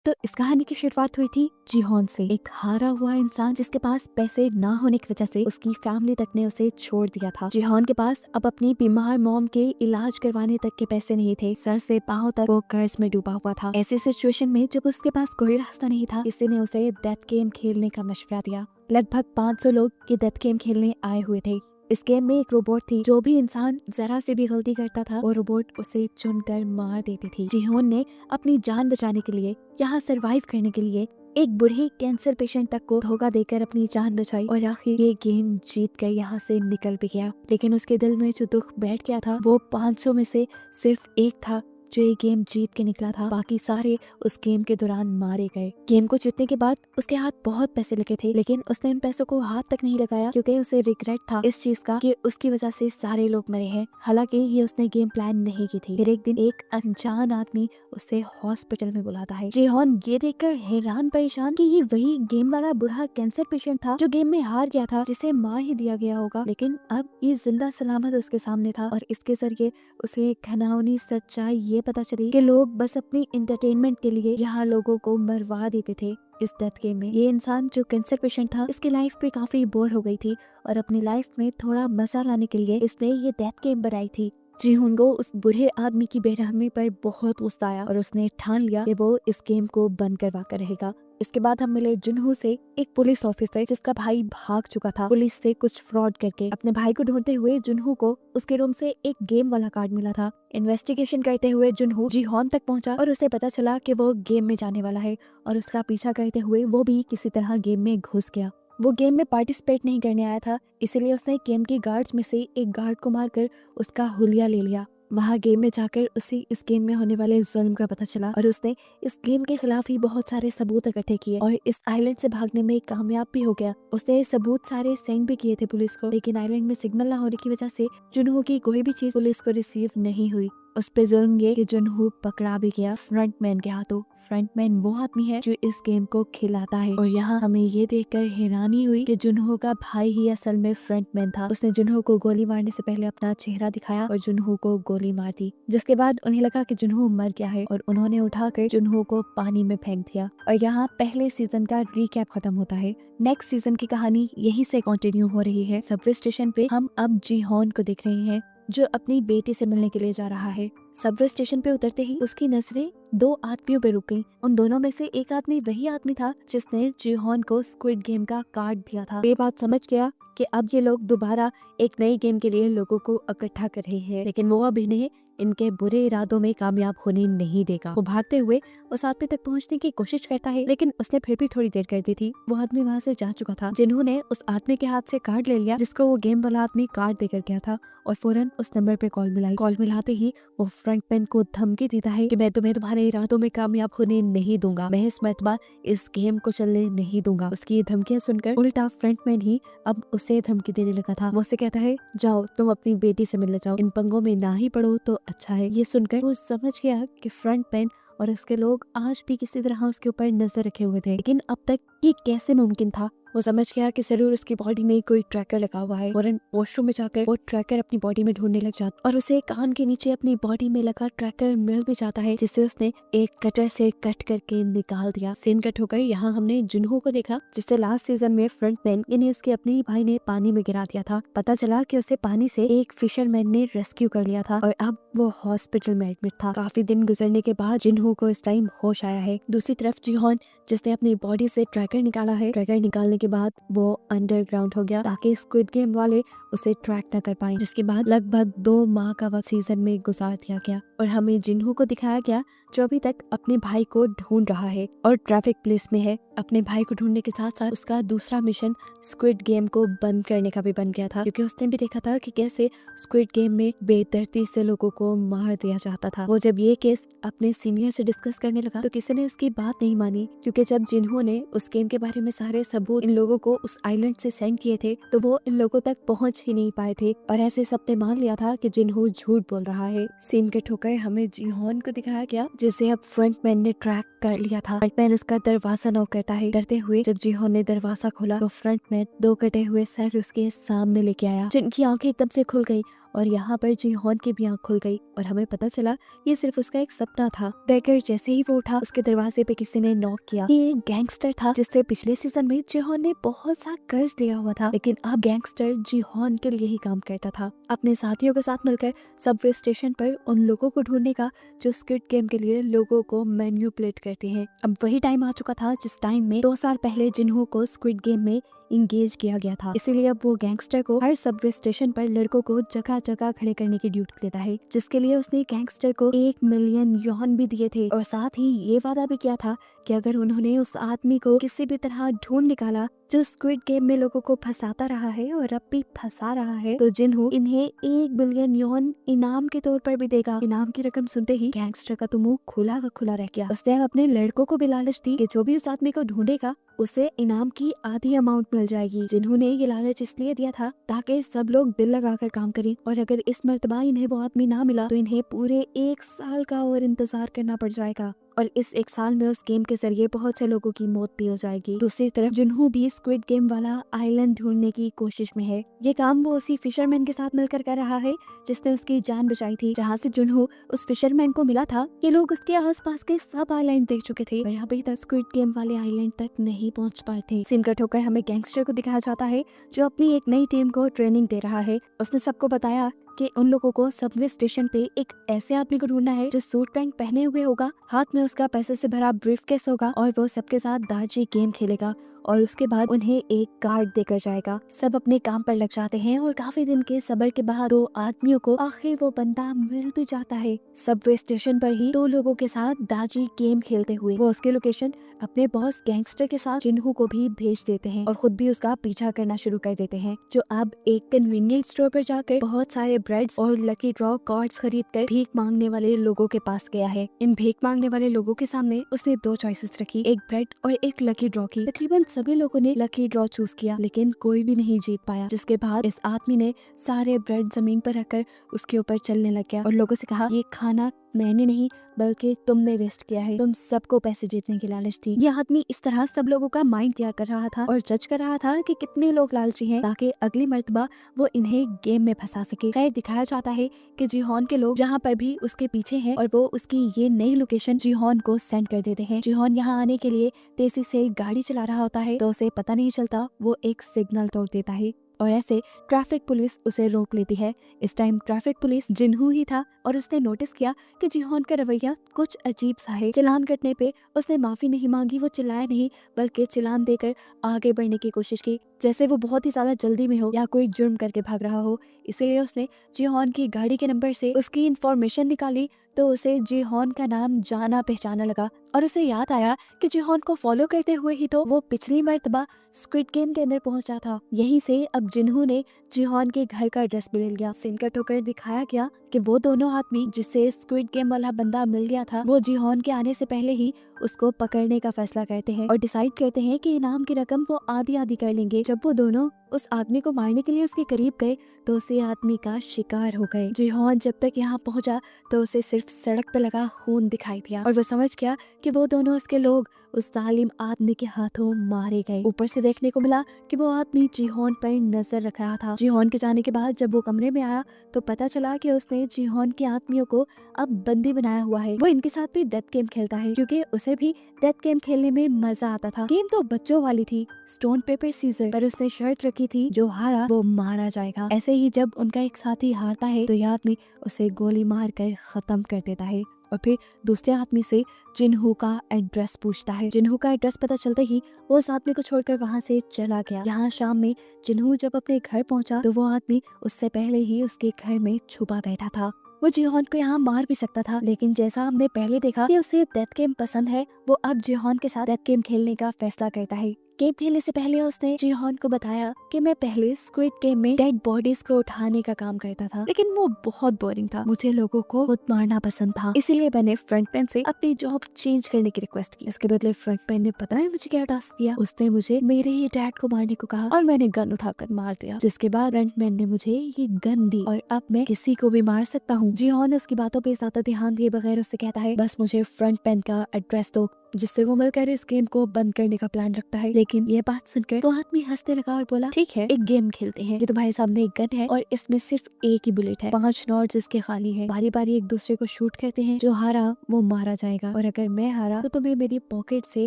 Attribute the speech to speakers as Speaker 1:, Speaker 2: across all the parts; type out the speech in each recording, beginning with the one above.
Speaker 1: तो इस कहानी की शुरुआत हुई थी जीहोन से, एक हारा हुआ इंसान जिसके पास पैसे ना होने की वजह से उसकी फैमिली तक ने उसे छोड़ दिया था। जीहोन के पास अब अपनी बीमार मॉम के इलाज करवाने तक के पैसे नहीं थे। सर से पांव तक वो कर्ज में डूबा हुआ था। ऐसी सिचुएशन में जब उसके पास कोई रास्ता नहीं था, किसी ने उसे डेथ गेम खेलने का मशवरा दिया। लगभग 500 लोग ये डेथ गेम खेलने आए हुए थे। इस गेम में एक रोबोट थी, जो भी इंसान जरा से भी गलती करता था वो रोबोट उसे चुनकर मार देती थी। जीहोन ने अपनी जान बचाने के लिए, यहाँ सरवाइव करने के लिए एक बूढ़े कैंसर पेशेंट तक को धोखा देकर अपनी जान बचाई और आखिर ये गेम जीत कर यहाँ से निकल भी गया। लेकिन उसके दिल में जो दुख बैठ गया था वो 500 में से सिर्फ एक था जो ये गेम जीत के निकला था। बाकी सारे उस गेम के दौरान मारे गए। गेम को जीतने के बाद उसके हाथ बहुत पैसे लगे थे, लेकिन उसने इन पैसों को हाथ तक नहीं लगाया क्योंकि उसे रिग्रेट था इस चीज का कि उसकी वजह से सारे लोग मरे हैं। हालांकि ये उसने गेम प्लान नहीं की थी। फिर एक दिन एक अनजान आदमी उसे हॉस्पिटल में बुलाता है। जीहोन ये देखकर हैरान परेशान कि ये वही गेम वाला बूढ़ा कैंसर पेशेंट था जो गेम में हार गया था, जिसे मार ही दिया गया होगा। लेकिन अब ये जिंदा सलामत उसके सामने था और इसके जरिए उसे घिनौनी सच्चाई ये पता चली कि लोग बस अपनी एंटरटेनमेंट के लिए यहाँ लोगों को मरवा देते थे इस डेथ गेम में। ये इंसान जो कैंसर पेशेंट था, इसकी लाइफ पे काफी बोर हो गई थी और अपनी लाइफ में थोड़ा मजा लाने के लिए इसने ये डेथ गेम बनाई थी। जीहोन को उस बूढ़े आदमी की बेरहमी पर बहुत गुस्सा आया और उसने ठान लिया कि वो इस गेम को बंद करवा कर रहेगा। इसके बाद हम मिले जुनहो से, एक पुलिस ऑफिसर जिसका भाई भाग चुका था पुलिस से कुछ फ्रॉड करके। अपने भाई को ढूंढते हुए जुनहो को उसके रूम से एक गेम वाला कार्ड मिला था। इन्वेस्टिगेशन करते हुए जुनहो जीहोन तक पहुंचा और उसे पता चला कि वो गेम में जाने वाला है और उसका पीछा करते हुए वो भी किसी तरह गेम में घुस गया। वो गेम में पार्टिसिपेट नहीं करने आया था, इसीलिए उसने गेम के गार्ड्स में से एक गार्ड को मारकर उसका हुलिया ले लिया। वहाँ गेम में जाकर उसे इस गेम में होने वाले जुल्म का पता चला और उसने इस गेम के खिलाफ ही बहुत सारे सबूत इकट्ठे किए और इस आइलैंड से भागने में कामयाब भी हो गया। उसने सबूत सारे सेंड भी किए थे पुलिस को, लेकिन आइलैंड में सिग्नल ना होने की वजह से जुनहो की कोई भी चीज पुलिस को रिसीव नहीं हुई। उस पे जुल्म ये कि जुनहो पकड़ा भी गया फ्रंटमैन के हाथों। फ्रंटमैन वो आदमी है जो इस गेम को खिलाता है और यहाँ हमें ये देखकर हैरानी हुई कि जुनहो का भाई ही असल में फ्रंटमैन था। उसने जुनहो को गोली मारने से पहले अपना चेहरा दिखाया और जुनहो को गोली मार दी, जिसके बाद उन्हें लगा कि जुनहो मर गया है और उन्होंने उठाकर जुनहो को पानी में फेंक दिया। और यहाँ पहले सीजन का रिकैप खत्म होता है। नेक्स्ट सीजन की कहानी यहीं से कंटिन्यू हो रही है। सबवे स्टेशन पे हम अब जीहोन को देख रहे हैं जो अपनी बेटी से मिलने के लिए जा रहा है। सबवे स्टेशन पे उतरते ही उसकी नजरें दो आदमियों पे रुक गईं। उन दोनों में से एक आदमी वही आदमी था जिसने जीहोन को स्क्विड गेम का कार्ड दिया था। ये बात समझ गया कि अब ये लोग दोबारा एक नई गेम के लिए लोगों को इकट्ठा कर रहे हैं, लेकिन वो अब इन्हें इनके बुरे इरादों में कामयाब होने नहीं देगा। वो भागते हुए उस आदमी तक पहुंचने की कोशिश करता है, लेकिन उसने फिर भी थोड़ी देर कर दी थी। वो आदमी वहाँ से जा चुका था। जिन्होंने उस आदमी के हाथ से कार्ड ले लिया जिसको वो गेम वाला आदमी कार्ड देकर गया था और फौरन उस नंबर पे कॉल मिलाई। कॉल मिलाते ही वो फ्रंटमैन को धमकी देता है कि मैं तुम्हें तुम्हारे इरादों में कामयाब होने नहीं दूंगा, मैं इस मरतबा इस गेम को चलने नहीं दूंगा। उसकी ये धमकियां सुनकर उल्टा फ्रंटमैन ही अब उसे धमकी देने लगा था। वो उससे कहता है जाओ तुम अपनी बेटी से मिलने जाओ, इन पंगों में ना ही पड़ो तो अच्छा है। ये सुनकर वो समझ गया कि फ्रंटमैन और उसके लोग आज भी किसी तरह उसके ऊपर नजर रखे हुए थे, लेकिन अब तक ये कैसे मुमकिन था। वो समझ गया कि जरूर उसकी बॉडी में कोई ट्रैकर लगा हुआ है। फौरन वॉशरूम में जाकर वो ट्रैकर अपनी बॉडी में ढूंढने लग जाता और उसे कान के नीचे अपनी बॉडी में लगा ट्रैकर मिल भी जाता है, जिसे उसने एक कटर से कट करके निकाल दिया। सीन कट होकर यहाँ हमने जुनहो को देखा जिससे लास्ट सीजन में फ्रंटमैन यानी उसके अपने भाई ने पानी में गिरा दिया था। पता चला कि उसे पानी से एक फिशरमैन ने रेस्क्यू कर लिया था और अब वो हॉस्पिटल में एडमिट था। काफी दिन गुजरने के बाद जुनहो को इस टाइम होश आया है। दूसरी तरफ जीहोन जिसने अपनी बॉडी से ट्रैकर निकाला है, ट्रैकर निकालने के बाद वो अंडरग्राउंड हो गया ताकि स्क्विड गेम वाले उसे ट्रैक न कर पाए, जिसके बाद लगभग 2 माह का वक्त सीजन में गुजार दिया गया और हमें जिन्हो को दिखाया गया जो अभी तक अपने भाई को ढूंढ रहा है और ट्रैफिक पुलिस में है। अपने भाई को ढूंढने के साथ साथ उसका दूसरा मिशन स्क्विड गेम को बंद करने का भी बन गया था, क्योंकि उसने भी देखा था कि कैसे स्क्विड गेम में बेदर्दी से लोगों को मार दिया जाता था। वो जब ये केस अपने सीनियर से डिस्कस करने लगा तो किसी ने उसकी बात नहीं मानी, क्योंकि जब जिन्हो ने उस गेम के बारे में सारे सबूत इन लोगों को उस आइलैंड से सेंड किए थे तो वो इन लोगों तक पहुंच ही नहीं पाए थे और ऐसे सबने मान लिया था कि जिन्हो झूठ बोल रहा है। सीन कट होकर हमें जीहोन को दिखाया गया जिसे अब फ्रंटमैन ने ट्रैक कर लिया था। फ्रंटमैन उसका दरवाजा नॉक करता है। करते हुए जब जीहोन ने दरवाजा खोला तो फ्रंटमैन 2 कटे हुए सर उसके सामने लेके आया, जिनकी आंखें एकदम से खुल गई और यहाँ पर जीहॉन की भी आंख खुल गई और हमें पता चला ये सिर्फ उसका एक सपना था। बेकर जैसे ही वो उठा, उसके दरवाजे पे किसी ने नॉक किया। ये एक गैंगस्टर था जिससे पिछले सीजन में जीहॉन ने बहुत सा कर्ज लिया हुआ था, लेकिन अब गैंगस्टर जीहॉन के लिए ही काम करता था। अपने साथियों के साथ मिलकर सबवे स्टेशन पर उन लोगों को ढूंढने का जो स्क्विड गेम के लिए लोगों को मैन्युपुलेट करते हैं। अब वही टाइम आ चुका था जिस टाइम में 2 साल पहले जिन्हों को स्क्विड गेम में इंगेज किया गया था। इसीलिए अब वो गैंगस्टर को हर सबवे स्टेशन पर लड़कों को जगह जगह खड़े करने की ड्यूटी देता है, जिसके लिए उसने गैंगस्टर को 1 मिलियन यौन भी दिए थे और साथ ही ये वादा भी किया था कि अगर उन्होंने उस आदमी को किसी भी तरह ढूंढ निकाला जो स्क्विड गेम में लोगों को फंसाता रहा है और अब भी फंसा रहा है, तो जिन्हों इन्हें 1 बिलियन यौन इनाम के तौर पर भी देगा। इनाम की रकम सुनते ही गैंगस्टर का तो मुंह खुला का खुला रह गया। उसने अपने लड़कों को भी लालच दी कि जो भी उस आदमी को ढूंढेगा उसे इनाम की आधी अमाउंट मिल जाएगी। जिन्होंने ये लालच इसलिए दिया था ताकि सब लोग दिल लगाकर काम करें और अगर इस मर्तबा इन्हें वो आदमी ना मिला तो इन्हें पूरे 1 साल का और इंतजार करना पड़ जाएगा और इस 1 साल में उस गेम के जरिए बहुत से लोगों की मौत भी हो जाएगी। दूसरी तरफ जिन्हों भी स्क्विड गेम वाला आइलैंड ढूंढने की कोशिश में है। ये काम वो उसी फिशरमैन के साथ मिलकर कर रहा है जिसने उसकी जान बचाई थी। जहाँ से जिन्हों उस फिशरमैन को मिला था, ये लोग उसके आसपास के सब आइलैंड देख चुके थे और अभी तक स्क्विड गेम वाले आइलैंड तक नहीं पहुँच पाए थे। सीन कट होकर हमें गैंगस्टर को दिखाया जाता है जो अपनी एक नई टीम को ट्रेनिंग दे रहा है। उसने सबको बताया कि उन लोगों को सबवे स्टेशन पे एक ऐसे आदमी को ढूंढना है जो सूट पैंट पहने हुए होगा, हाथ में उसका पैसे से भरा ब्रीफकेस होगा और वो सबके साथ दार्जी गेम खेलेगा और उसके बाद उन्हें एक कार्ड देकर जाएगा। सब अपने काम पर लग जाते हैं और काफी दिन के सब्र के बाद 2 आदमियों को आखिर वो बंदा मिल भी जाता है। सबवे स्टेशन पर ही 2 लोगों के साथ दार्जी गेम खेलते हुए वो उसकी लोकेशन अपने बॉस गैंगस्टर के साथ जिन्हों को भी भेज देते हैं और खुद भी उसका पीछा करना शुरू कर देते हैं, जो अब एक कन्वीनियंट स्टोर पर जाकर बहुत सारे ब्रेड्स और लकी ड्रॉ कार्ड्स खरीद कर भीख मांगने वाले लोगों के पास गया है। इन भीख मांगने वाले लोगों के सामने उसने 2 चॉइसेस रखी, एक ब्रेड और एक लकी ड्रॉ की। तकरीबन सभी लोगों ने लकी ड्रॉ चूज किया लेकिन कोई भी नहीं जीत पाया, जिसके बाद इस आदमी ने सारे ब्रेड जमीन पर रखकर उसके ऊपर चलने लग गया और लोगों से कहा, ये खाना मैंने नहीं बल्कि तुमने वेस्ट किया है, तुम सबको पैसे जीतने की लालच थी। यह आदमी इस तरह सब लोगों का माइंड तैयार कर रहा था और जज कर रहा था कि कितने लोग लालची हैं ताकि अगली मर्तबा वो इन्हें गेम में फंसा सके। खैर दिखाया जाता है कि जीहॉन के लोग जहाँ पर भी उसके पीछे हैं और वो उसकी ये नई लोकेशन जीहॉन को सेंड कर देते हैं। जीहॉन यहाँ आने के लिए तेजी से गाड़ी चला रहा होता है तो उसे पता नहीं चलता वो एक सिग्नल तोड़ देता है और ऐसे ट्रैफिक पुलिस उसे रोक लेती है। इस टाइम ट्रैफिक पुलिस जिन्हों ही था और उसने नोटिस किया कि जीहॉन का रवैया कुछ अजीब सा है। चालान कटने पे उसने माफी नहीं मांगी, वो चिल्लाया नहीं बल्कि चालान देकर आगे बढ़ने की कोशिश की जैसे वो बहुत ही ज्यादा जल्दी में हो या कोई जुर्म करके भाग रहा हो। इसीलिए उसने जीहॉन की गाड़ी के नंबर से उसकी इंफॉर्मेशन निकाली तो उसे जीहॉन का नाम जाना पहचाना लगा और उसे याद आया कि जीहॉन को फॉलो करते हुए ही तो वो पिछली मर्तबा स्क्विड गेम के अंदर पहुंचा था। यहीं से अब जिन्हों ने जीहॉन के घर का एड्रेस भी ले लिया। सीन कट होकर दिखाया गया कि वो दोनों आदमी जिससे स्क्विड गेम वाला बंदा मिल गया था वो जीहॉन के आने से पहले ही उसको पकड़ने का फैसला करते हैं और डिसाइड करते हैं कि इनाम की रकम वो आधी आधी कर लेंगे। जब वो दोनों उस आदमी को मारने के लिए उसके करीब गए तो उसे आदमी का शिकार हो गए। जीहॉन जब तक यहाँ पहुंचा तो उसे सिर्फ सड़क पे लगा खून दिखाई दिया और वो समझ गया कि वो दोनों उसके लोग उस जालिम आदमी के हाथों मारे गए। ऊपर से देखने को मिला कि वो आदमी जीहॉन पर नजर रख रहा था। जीहॉन के जाने के बाद जब वो कमरे में आया तो पता चला कि उसने जीहॉन के आदमियों को अब बंदी बनाया हुआ है। वो इनके साथ भी डेथ गेम खेलता है क्योंकि उसे भी डेथ गेम खेलने में मजा आता था। गेम तो बच्चों वाली थी, स्टोन पेपर सीजर, पर उसने शर्त रखी थी जो हारा वो मारा जाएगा। ऐसे ही जब उनका एक साथी हारता है तो यह आदमी उसे गोली मार कर खत्म कर देता है और फिर दूसरे आदमी से जिन्हों का एड्रेस पूछता है। जिन्हों का एड्रेस पता चलते ही वो उस आदमी को छोड़कर वहाँ से चला गया। यहाँ शाम में जिन्हों जब अपने घर पहुँचा तो वो आदमी उससे पहले ही उसके घर में छुपा बैठा था। वो जीहॉन को यहाँ मार भी सकता था लेकिन जैसा हमने पहले देखा कि उसे डेथ गेम पसंद है, वो अब जीहॉन के साथ डेथ गेम खेलने का फैसला करता है। गेम खेलने से पहले उसने जीहॉन को बताया कि मैं पहले स्क्विड गेम में डेड बॉडीज को उठाने का काम करता था लेकिन वो बहुत बोरिंग था, मुझे लोगों को खुद मारना पसंद था, इसीलिए मैंने फ्रंटमैन से अपनी जॉब चेंज करने की रिक्वेस्ट की। इसके बदले फ्रंटमैन ने पता है मुझे क्या टास्क दिया, उसने मुझे मेरे ही डैड को मारने को कहा और मैंने गन उठाकर मार दिया, जिसके बाद फ्रंटमैन ने मुझे ये गन दी और अब मैं किसी को भी मार सकता हूँ। जीहॉन उसकी बातों पे ज्यादा ध्यान दिए बगैर उससे कहता है बस मुझे फ्रंटमैन का एड्रेस दो, जिससे वो मिलकर इस गेम को बंद करने का प्लान रखता है। लेकिन लेकिन ये बात सुनकर वो आदमी हंसने लगा और बोला, ठीक है, एक गेम खेलते हैं। ये तुम्हारे सामने एक गन है और इसमें सिर्फ एक ही बुलेट है, 5 नॉट्स इसके खाली है। बारी बारी एक दूसरे को शूट करते हैं, जो हारा वो मारा जाएगा और अगर मैं हारा तो तुम्हें मेरी पॉकेट से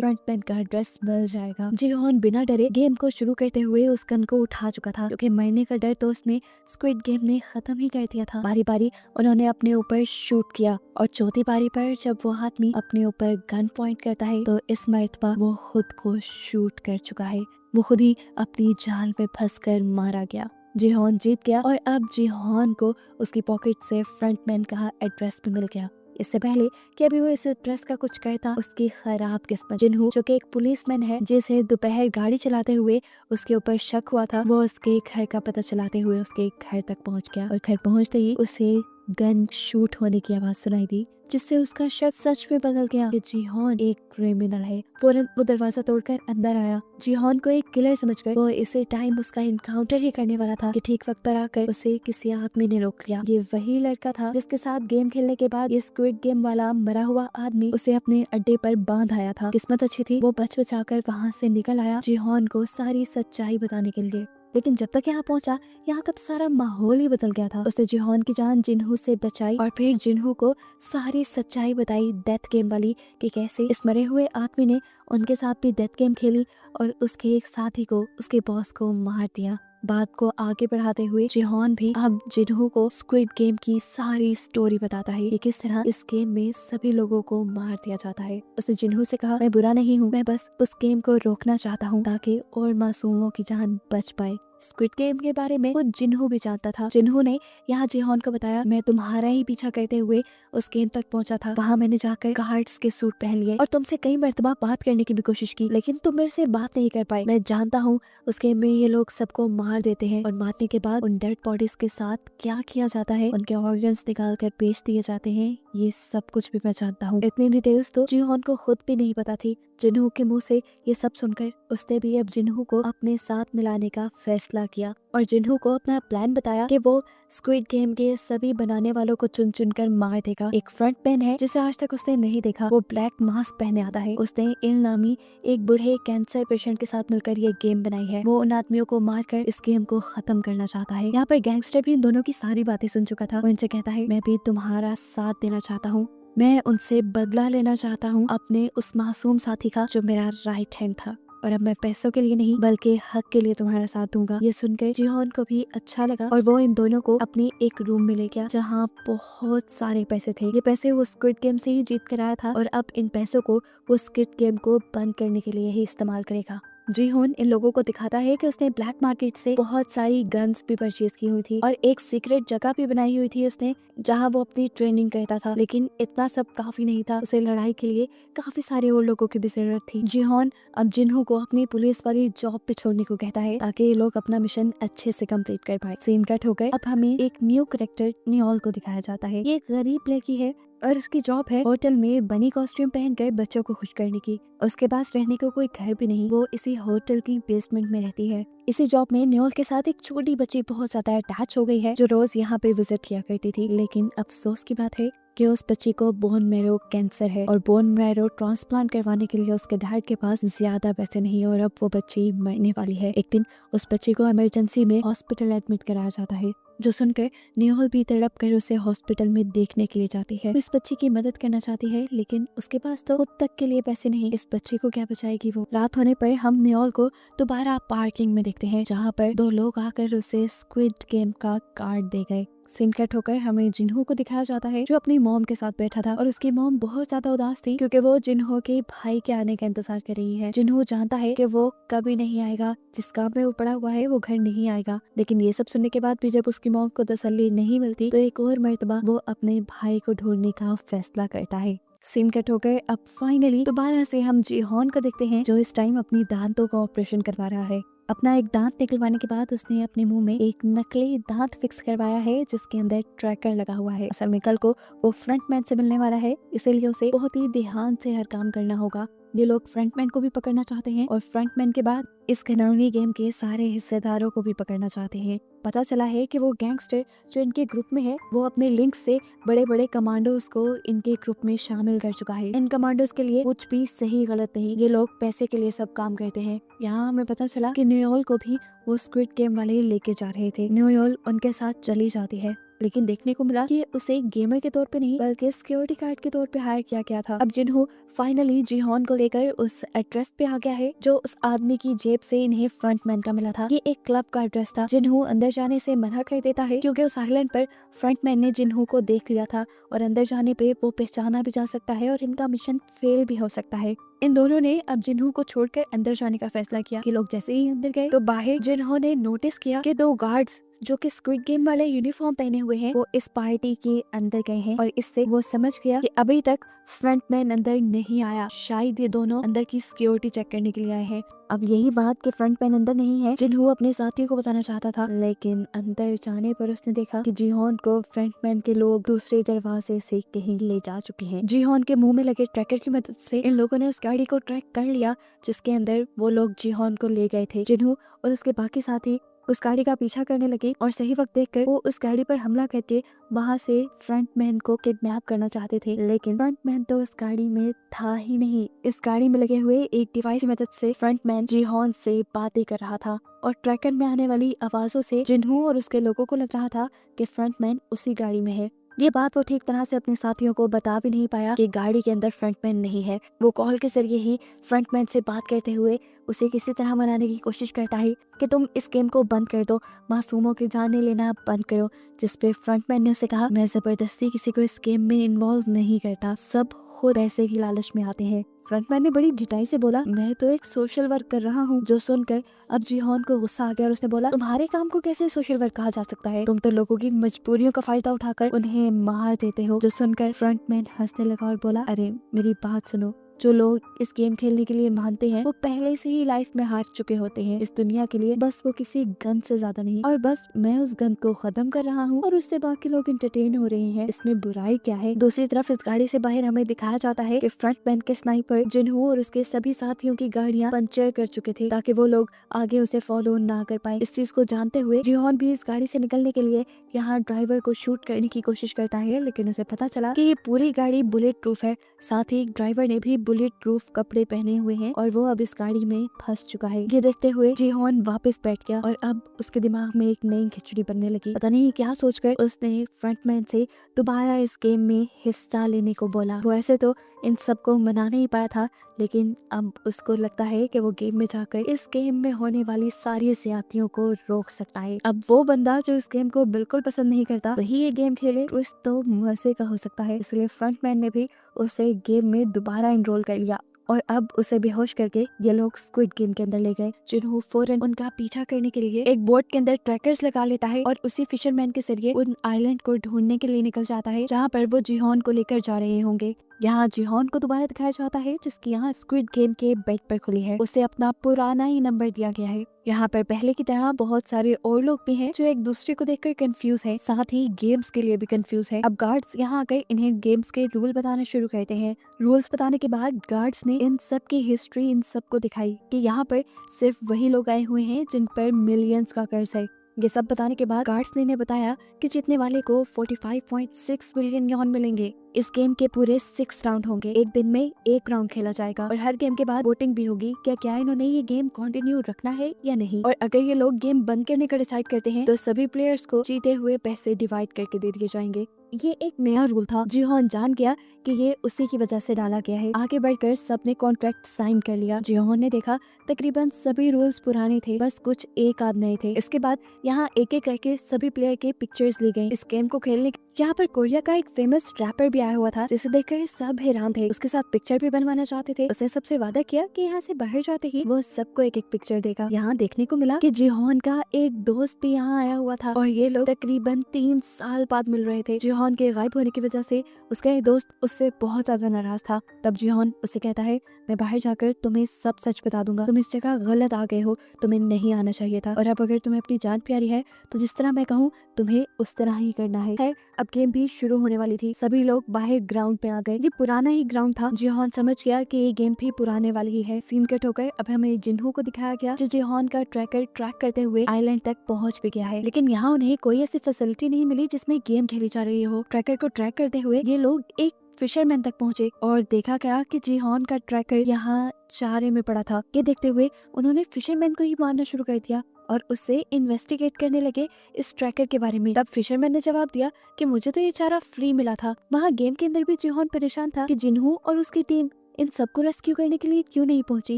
Speaker 1: फ्रंटमैन का ड्रेस मिल जाएगा। जिहोन बिना डरे गेम को शुरू करते हुए उस गन को उठा चुका था, क्योंकि मरने का डर तो उसने स्क्विड गेम ने खत्म ही कर दिया था। बारी बारी उन्होंने अपने ऊपर शूट किया और चौथी बारी पर जब वो आदमी अपने ऊपर गन पॉइंट करता है तो इस मर्तबा वो खुद को शूट कर चुका है। वो खुद ही अपनी जाल में फंसकर मारा गया। जिहोन जीत गया और अब जिहोन को उसकी पॉकेट से फ्रंटमैन का एड्रेस भी मिल गया। इससे पहले कि अभी वो इस एड्रेस का कुछ कहता, उसकी खराब किस्मत जिन्हू जो कि एक पुलिसमैन है जिसे दोपहर गाड़ी चलाते हुए उसके ऊपर शक हुआ था, वो उसके घर का पता चलाते हुए उसके घर तक पहुंच गया और घर पहुंचते ही उसे गन शूट होने की आवाज सुनाई दी, जिससे उसका शक सच में बदल गया कि जिहोन एक क्रिमिनल है। फौरन वो दरवाजा तोड़कर अंदर आया। जिहोन को एक किलर समझकर वो इसे टाइम उसका इनकाउंटर ही करने वाला था कि ठीक वक्त पर आकर उसे किसी आदमी ने रोक लिया। ये वही लड़का था जिसके साथ गेम खेलने के बाद ये स्क्विड गेम वाला मरा हुआ आदमी उसे अपने अड्डे पर बांध आया था। किस्मत अच्छी थी, वो बच बचाकर वहाँ से निकल आया जिहोन को सारी सच्चाई बताने के लिए। लेकिन जब तक यहाँ पहुंचा, यहाँ का तो सारा माहौल ही बदल गया था। उसने जिहोन की जान जिन्हू से बचाई और फिर जिन्हू को सारी सच्चाई बताई डेथ गेम वाली, कि कैसे इस मरे हुए आदमी ने उनके साथ भी डेथ गेम खेली और उसके एक साथी को, उसके बॉस को मार दिया। बात को आगे बढ़ाते हुए जिहोन भी अब जिन्हू को स्क्विड गेम की सारी स्टोरी बताता है कि किस तरह इस गेम में सभी लोगों को मार दिया जाता है। उसने जिन्हू से कहा, मैं बुरा नहीं हूँ, मैं बस उस गेम को रोकना चाहता हूँ ताकि और मासूमों की जान बच पाए। स्क्विड गेम के बारे में वो जिन्हू भी जानता था। जिन्हू ने यहाँ जिहोन को बताया, मैं तुम्हारा ही पीछा करते हुए उस गेम तक पहुंचा था। वहाँ मैंने जाकर गार्ड्स के सूट पहन लिए और तुमसे कई मर्तबा बात करने की भी कोशिश की, लेकिन तुम मेरे से बात नहीं कर पाए। मैं जानता हूँ उस गेम में ये लोग सबको मार देते हैं और मारने के बाद उन डेड बॉडीज के साथ क्या किया जाता है, उनके ऑर्गन्स निकाल कर बेच दिए जाते हैं, ये सब कुछ भी मैं जानता हूँ। इतनी डिटेल्स तो जिहोन को खुद भी नहीं पता थी। जिन्हू के मुंह से ये सब सुनकर उसने भी अब जिन्हू को अपने साथ मिलाने का फैसला किया और जिन्हू को अपना प्लान बताया कि वो स्क्विड गेम के सभी बनाने वालों को चुन चुन कर मार देगा। एक फ्रंटमैन है जिसे आज तक उसने नहीं देखा, वो ब्लैक मास्क पहने आता है। उसने इल नामी एक बूढ़े कैंसर पेशेंट के साथ मिलकर ये गेम बनाई है। वो उन आदमियों को मारकर इस गेम को खत्म करना चाहता है। यहाँ पर गैंगस्टर भी इन दोनों की सारी बातें सुन चुका था। वो इनसे कहता है, मैं भी तुम्हारा साथ देना चाहता हूँ, मैं उनसे बदला लेना चाहता हूँ अपने उस मासूम साथी का जो मेरा राइट हैंड था, और अब मैं पैसों के लिए नहीं बल्कि हक के लिए तुम्हारा साथ दूंगा। ये सुनकर जिहोन को भी अच्छा लगा और वो इन दोनों को अपनी एक रूम में ले गया जहाँ बहुत सारे पैसे थे। ये पैसे वो स्क्विड गेम से ही जीत कर आया था और अब इन पैसों को वो स्क्विड गेम को बंद करने के लिए ही इस्तेमाल करेगा। जिहोन इन लोगों को दिखाता है कि उसने ब्लैक मार्केट से बहुत सारी गन्स भी परचेज की हुई थी और एक सीक्रेट जगह भी बनाई हुई थी उसने, जहां वो अपनी ट्रेनिंग करता था। लेकिन इतना सब काफी नहीं था, उसे लड़ाई के लिए काफी सारे और लोगों की भी जरूरत थी। जिहोन अब जिन्हू को अपनी पुलिस वाली जॉब पे छोड़ने को कहता है ताकि ये लोग अपना मिशन अच्छे से कंप्लीट कर पाए। सीन कट होकर अब हमें एक न्यू कैरेक्टर नियोल को दिखाया जाता है। ये एक गरीब लड़की है और उसकी जॉब है होटल में बनी कॉस्ट्यूम पहनकर बच्चों को खुश करने की। उसके पास रहने को कोई घर भी नहीं, वो इसी होटल की बेसमेंट में रहती है। इसी जॉब में नियोल के साथ एक छोटी बच्ची बहुत ज्यादा अटैच हो गई है जो रोज यहाँ पे विजिट किया करती थी। लेकिन अफसोस की बात है कि उस बच्ची को बोन मैरो कैंसर है और बोन मैरो ट्रांसप्लांट करवाने के लिए उसके डैड के पास ज्यादा पैसे नहीं और अब वो बच्ची मरने वाली है। एक दिन उस बच्ची को इमरजेंसी में हॉस्पिटल एडमिट कराया जाता है, जो सुनकर नियोल भी तड़प कर उसे हॉस्पिटल में देखने के लिए जाती है। वो इस बच्ची की मदद करना चाहती है लेकिन उसके पास तो खुद तक के लिए पैसे नहीं। इस बच्ची को क्या बचाएगी वो। रात होने पर हम नियोल को दोबारा पार्किंग में देखते हैं जहाँ पर दो लोग आकर उसे स्क्विड गेम का कार्ड दे गए। सीन कट होकर हमें जिन्हू को दिखाया जाता है जो अपनी मॉम के साथ बैठा था और उसकी मॉम बहुत ज्यादा उदास थी क्योंकि वो जिन्हू के भाई के आने का इंतजार कर रही है। जिन्हू जानता है कि वो कभी नहीं आएगा, जिस काम में वो पड़ा हुआ है वो घर नहीं आएगा। लेकिन ये सब सुनने के बाद भी जब उसकी मॉम को तसल्ली नहीं मिलती तो एक और मर्तबा वो अपने भाई को ढूंढने का फैसला करता है। सीन कट होकर अब फाइनली दोबारा से हम जिहोन को देखते हैं जो इस टाइम अपनी दांतों का ऑपरेशन करवा रहा है। अपना एक दांत निकलवाने के बाद उसने अपने मुंह में एक नकली दांत फिक्स करवाया है जिसके अंदर ट्रैकर लगा हुआ है। असल में कल को वो फ्रंटमैन से मिलने वाला है, इसीलिए उसे बहुत ही ध्यान से हर काम करना होगा। ये लोग फ्रंटमैन को भी पकड़ना चाहते हैं और फ्रंटमैन के बाद इस घिनौनी गेम के सारे हिस्सेदारों को भी पकड़ना चाहते हैं। पता चला है कि वो गैंगस्टर जो इनके ग्रुप में है वो अपने लिंक से बड़े बड़े कमांडोज को इनके ग्रुप में शामिल कर चुका है। इन कमांडोज के लिए कुछ भी सही गलत नहीं, ये लोग पैसे के लिए सब काम करते हैं। यहाँ हमें पता चला कि न्यूयोल को भी वो स्क्विड गेम वाले लेके जा रहे थे। न्यूयोल उनके साथ चली जाती है, लेकिन देखने को मिला कि उसे गेमर के तौर पे नहीं बल्कि सिक्योरिटी गार्ड के तौर पे हायर किया गया था। अब जिन्हों फाइनली जीहॉन को लेकर उस एड्रेस पे आ गया है जो उस आदमी की जेब से इन्हें फ्रंटमैन का मिला था। ये एक क्लब का एड्रेस था। जिन्हों अंदर जाने से मना कर देता है क्योंकि उस आइलैंड पर फ्रंटमैन ने जिन्हों को देख लिया था और अंदर जाने पे वो पहचाना भी जा सकता है और इनका मिशन फेल भी हो सकता है। इन दोनों ने अब जिन्हों को छोड़कर अंदर जाने का फैसला किया कि लोग जैसे ही अंदर गए तो बाहर जिन्हों ने नोटिस किया कि 2 गार्ड्स जो कि स्क्विड गेम वाले यूनिफॉर्म पहने हुए हैं वो इस पार्टी के अंदर गए हैं और इससे वो समझ गया कि अभी तक फ्रंटमैन अंदर नहीं आया। शायद ये दोनों अंदर की सिक्योरिटी चेक करने के लिए आए हैं। अब यही बात कि फ्रंटमैन अंदर नहीं है जिन्हों अपने साथियों को बताना चाहता था, लेकिन अंदर जाने पर उसने देखा कि जीहॉन को फ्रंटमैन के लोग दूसरे दरवाजे से कहीं ले जा चुके हैं। जीहॉन के मुंह में लगे ट्रैकर की मदद से इन लोगों ने उस गाड़ी को ट्रैक कर लिया जिसके अंदर वो लोग जीहॉन को ले गए थे। जिन्हों और उसके बाकी साथी उस गाड़ी का पीछा करने लगे और सही वक्त देखकर वो उस गाड़ी पर हमला करके वहां से फ्रंटमैन को किडनैप करना चाहते थे, लेकिन फ्रंटमैन तो उस गाड़ी में था ही नहीं। इस गाड़ी में लगे हुए एक डिवाइस की मदद से फ्रंटमैन जीहॉन से बातें कर रहा था और ट्रैकर में आने वाली आवाजों से जिन्हों और उसके लोगों को लग रहा था कि फ्रंटमैन उसी गाड़ी में है। ये बात वो ठीक तरह से अपने साथियों को बता भी नहीं पाया कि गाड़ी के अंदर फ्रंटमैन नहीं है। वो कॉल के जरिए ही फ्रंटमैन से बात करते हुए उसे किसी तरह मनाने की कोशिश करता है कि तुम इस गेम को बंद कर दो, मासूमों की जानें लेना बंद करो। जिस पे फ्रंटमैन ने उसे कहा, मैं जबरदस्ती किसी को इस गेम में इन्वॉल्व नहीं करता, सब खुद पैसे की लालच में आते हैं। फ्रंटमैन ने बड़ी ढिठाई से बोला, मैं तो एक सोशल वर्क कर रहा हूँ। जो सुनकर अब जीहॉन को गुस्सा आ गया और उसने बोला, तुम्हारे काम को कैसे सोशल वर्क कहा जा सकता है? तुम तो लोगों की मजबूरियों का फायदा उठाकर उन्हें मार देते हो। जो सुनकर फ्रंटमैन हंसने लगा और बोला, अरे मेरी बात सुनो, जो लोग इस गेम खेलने के लिए मानते हैं वो पहले से ही लाइफ में हार चुके होते हैं इस दुनिया के लिए, बस वो किसी गन से ज्यादा नहीं। और बस मैं उस गन को खत्म कर रहा हूँ और उससे बाकी लोग इंटरटेन हो रहे हैं, इसमें बुराई क्या है? दूसरी तरफ इस गाड़ी से बाहर हमें दिखाया जाता है कि फ्रंटमैन के स्नाइपर जिन्हों और उसके सभी साथियों की गाड़ियां पंचर कर चुके थे ताकि वो लोग आगे उसे फॉलो ना कर पाए। इस चीज को जानते हुए जीहॉन भी इस गाड़ी से निकलने के लिए यहाँ ड्राइवर को शूट करने की कोशिश करता है, लेकिन उसे पता चला कि ये पूरी गाड़ी बुलेट प्रूफ है। साथ ही ड्राइवर ने भी बुलेट प्रूफ कपड़े पहने हुए हैं और वो अब इस गाड़ी में फंस चुका है। ये देखते हुए जीहॉन वापस बैठ गया और अब उसके दिमाग में एक नई खिचड़ी बनने लगी। पता नहीं क्या सोचकर उसने फ्रंटमैन से दोबारा इस गेम में हिस्सा लेने को बोला। वो ऐसे तो इन सबको मना नहीं पाया था, लेकिन अब उसको लगता है कि वो गेम में जाकर इस गेम में होने वाली सारी ज्यादतियों को रोक सकता है। अब वो बंदा जो इस गेम को बिल्कुल पसंद नहीं करता वही ये गेम खेले तो मजे का हो सकता है। इसलिए फ्रंटमैन ने भी उसे गेम में दोबारा एनरोल कर लिया और अब उसे बेहोश करके ये लोग स्क्विड गेम के अंदर ले गए। जिन्हों फौरन उनका पीछा करने के लिए एक बोट के अंदर ट्रैकर्स लगा लेता है और उसी फिशरमैन के जरिए उन आइलैंड को ढूंढने के लिए निकल जाता है जहाँ पर वो जीहॉन को लेकर जा रहे होंगे। यहाँ जीहॉन को दोबारा दिखाया जाता है जिसकी यहाँ स्क्विड गेम के बेड पर खुली है। उसे अपना पुराना ही नंबर दिया गया है। यहाँ पर पहले की तरह बहुत सारे और लोग भी हैं जो एक दूसरे को देखकर कंफ्यूज है, साथ ही गेम्स के लिए भी कंफ्यूज है। अब गार्ड्स यहाँ आकर इन्हें गेम्स के रूल बताना शुरू करते हैं। रूल्स बताने के बाद गार्ड्स ने इन सब की हिस्ट्री इन सबको दिखाई कि यहाँ पर सिर्फ वही लोग आए हुए हैं जिन पर मिलियंस का कर्ज है। ये सब बताने के बाद गार्ड्स ने इन्हें बताया कि जीतने वाले को 45.6 मिलियन यॉन मिलेंगे। इस गेम के पूरे 6 राउंड होंगे। एक दिन में 1 राउंड खेला जाएगा और हर गेम के बाद वोटिंग भी होगी क्या इन्होंने ये गेम कंटिन्यू रखना है या नहीं। और अगर ये लोग गेम बंद करने का डिसाइड करते हैं तो सभी प्लेयर्स को जीते हुए पैसे डिवाइड करके दे दिए जाएंगे। ये एक नया रूल था। जीहॉन जान गया कि ये उसी की वजह से डाला गया है। आगे बढ़कर सबने कॉन्ट्रैक्ट साइन कर लिया। जीहॉन ने देखा तकरीबन सभी रूल्स पुराने थे, बस कुछ एक आध नए थे। इसके बाद यहाँ एक एक करके सभी प्लेयर के पिक्चर्स ली गई। इस गेम को खेलने यहाँ पर कोरिया का एक फेमस रैपर भी आया हुआ था जिसे देखकर सब हैरान थे। उसके साथ पिक्चर भी बनवाना चाहते थे। उसने सबसे वादा किया कि यहाँ से बाहर जाते ही वो सबको एक एक पिक्चर देगा। यहाँ देखने को मिला कि जीहॉन का एक दोस्त भी यहाँ आया हुआ था और ये लोग तकरीबन 3 साल बाद मिल रहे थे। जीहॉन के गायब होने की वजह से उसका एक दोस्त उससे बहुत ज्यादा नाराज था। तब जीहॉन उसे कहता है, मैं बाहर जाकर तुम्हें सब सच बता दूंगा। तुम इस जगह गलत आ गए हो, तुम्हें नहीं आना चाहिए था और अब अगर तुम्हें अपनी जान प्यारी है तो जिस तरह मैं कहूँ तुम्हें उस तरह ही करना है। खैर अब गेम भी शुरू होने वाली थी। सभी लोग बाहर ग्राउंड पे आ गए। ये पुराना ही ग्राउंड था। जिहोन समझ गया कि ये गेम भी पुराने वाली ही है। सीन कट होकर अब हमें जिन्हो को दिखाया गया जो जिहोन का ट्रैकर ट्रैक करते हुए आइलैंड तक पहुंच भी गया है, लेकिन यहाँ उन्हें कोई ऐसी फैसिलिटी नहीं मिली जिसमें गेम खेली जा रही हो। ट्रैकर को ट्रैक करते हुए ये लोग एक फिशरमैन तक पहुंचे और देखा गया कि जिहोन का ट्रैकर यहाँ चारे में पड़ा था। ये देखते हुए उन्होंने फिशरमैन को ही मारना शुरू कर दिया और उससे इन्वेस्टिगेट करने लगे इस ट्रैकर के बारे में। तब फिशरमैन ने जवाब दिया कि मुझे तो ये चारा फ्री मिला था। वहाँ गेम के अंदर भी जिहोन परेशान था कि जिन्हो और उसकी टीम इन सबको रेस्क्यू करने के लिए क्यों नहीं पहुंची,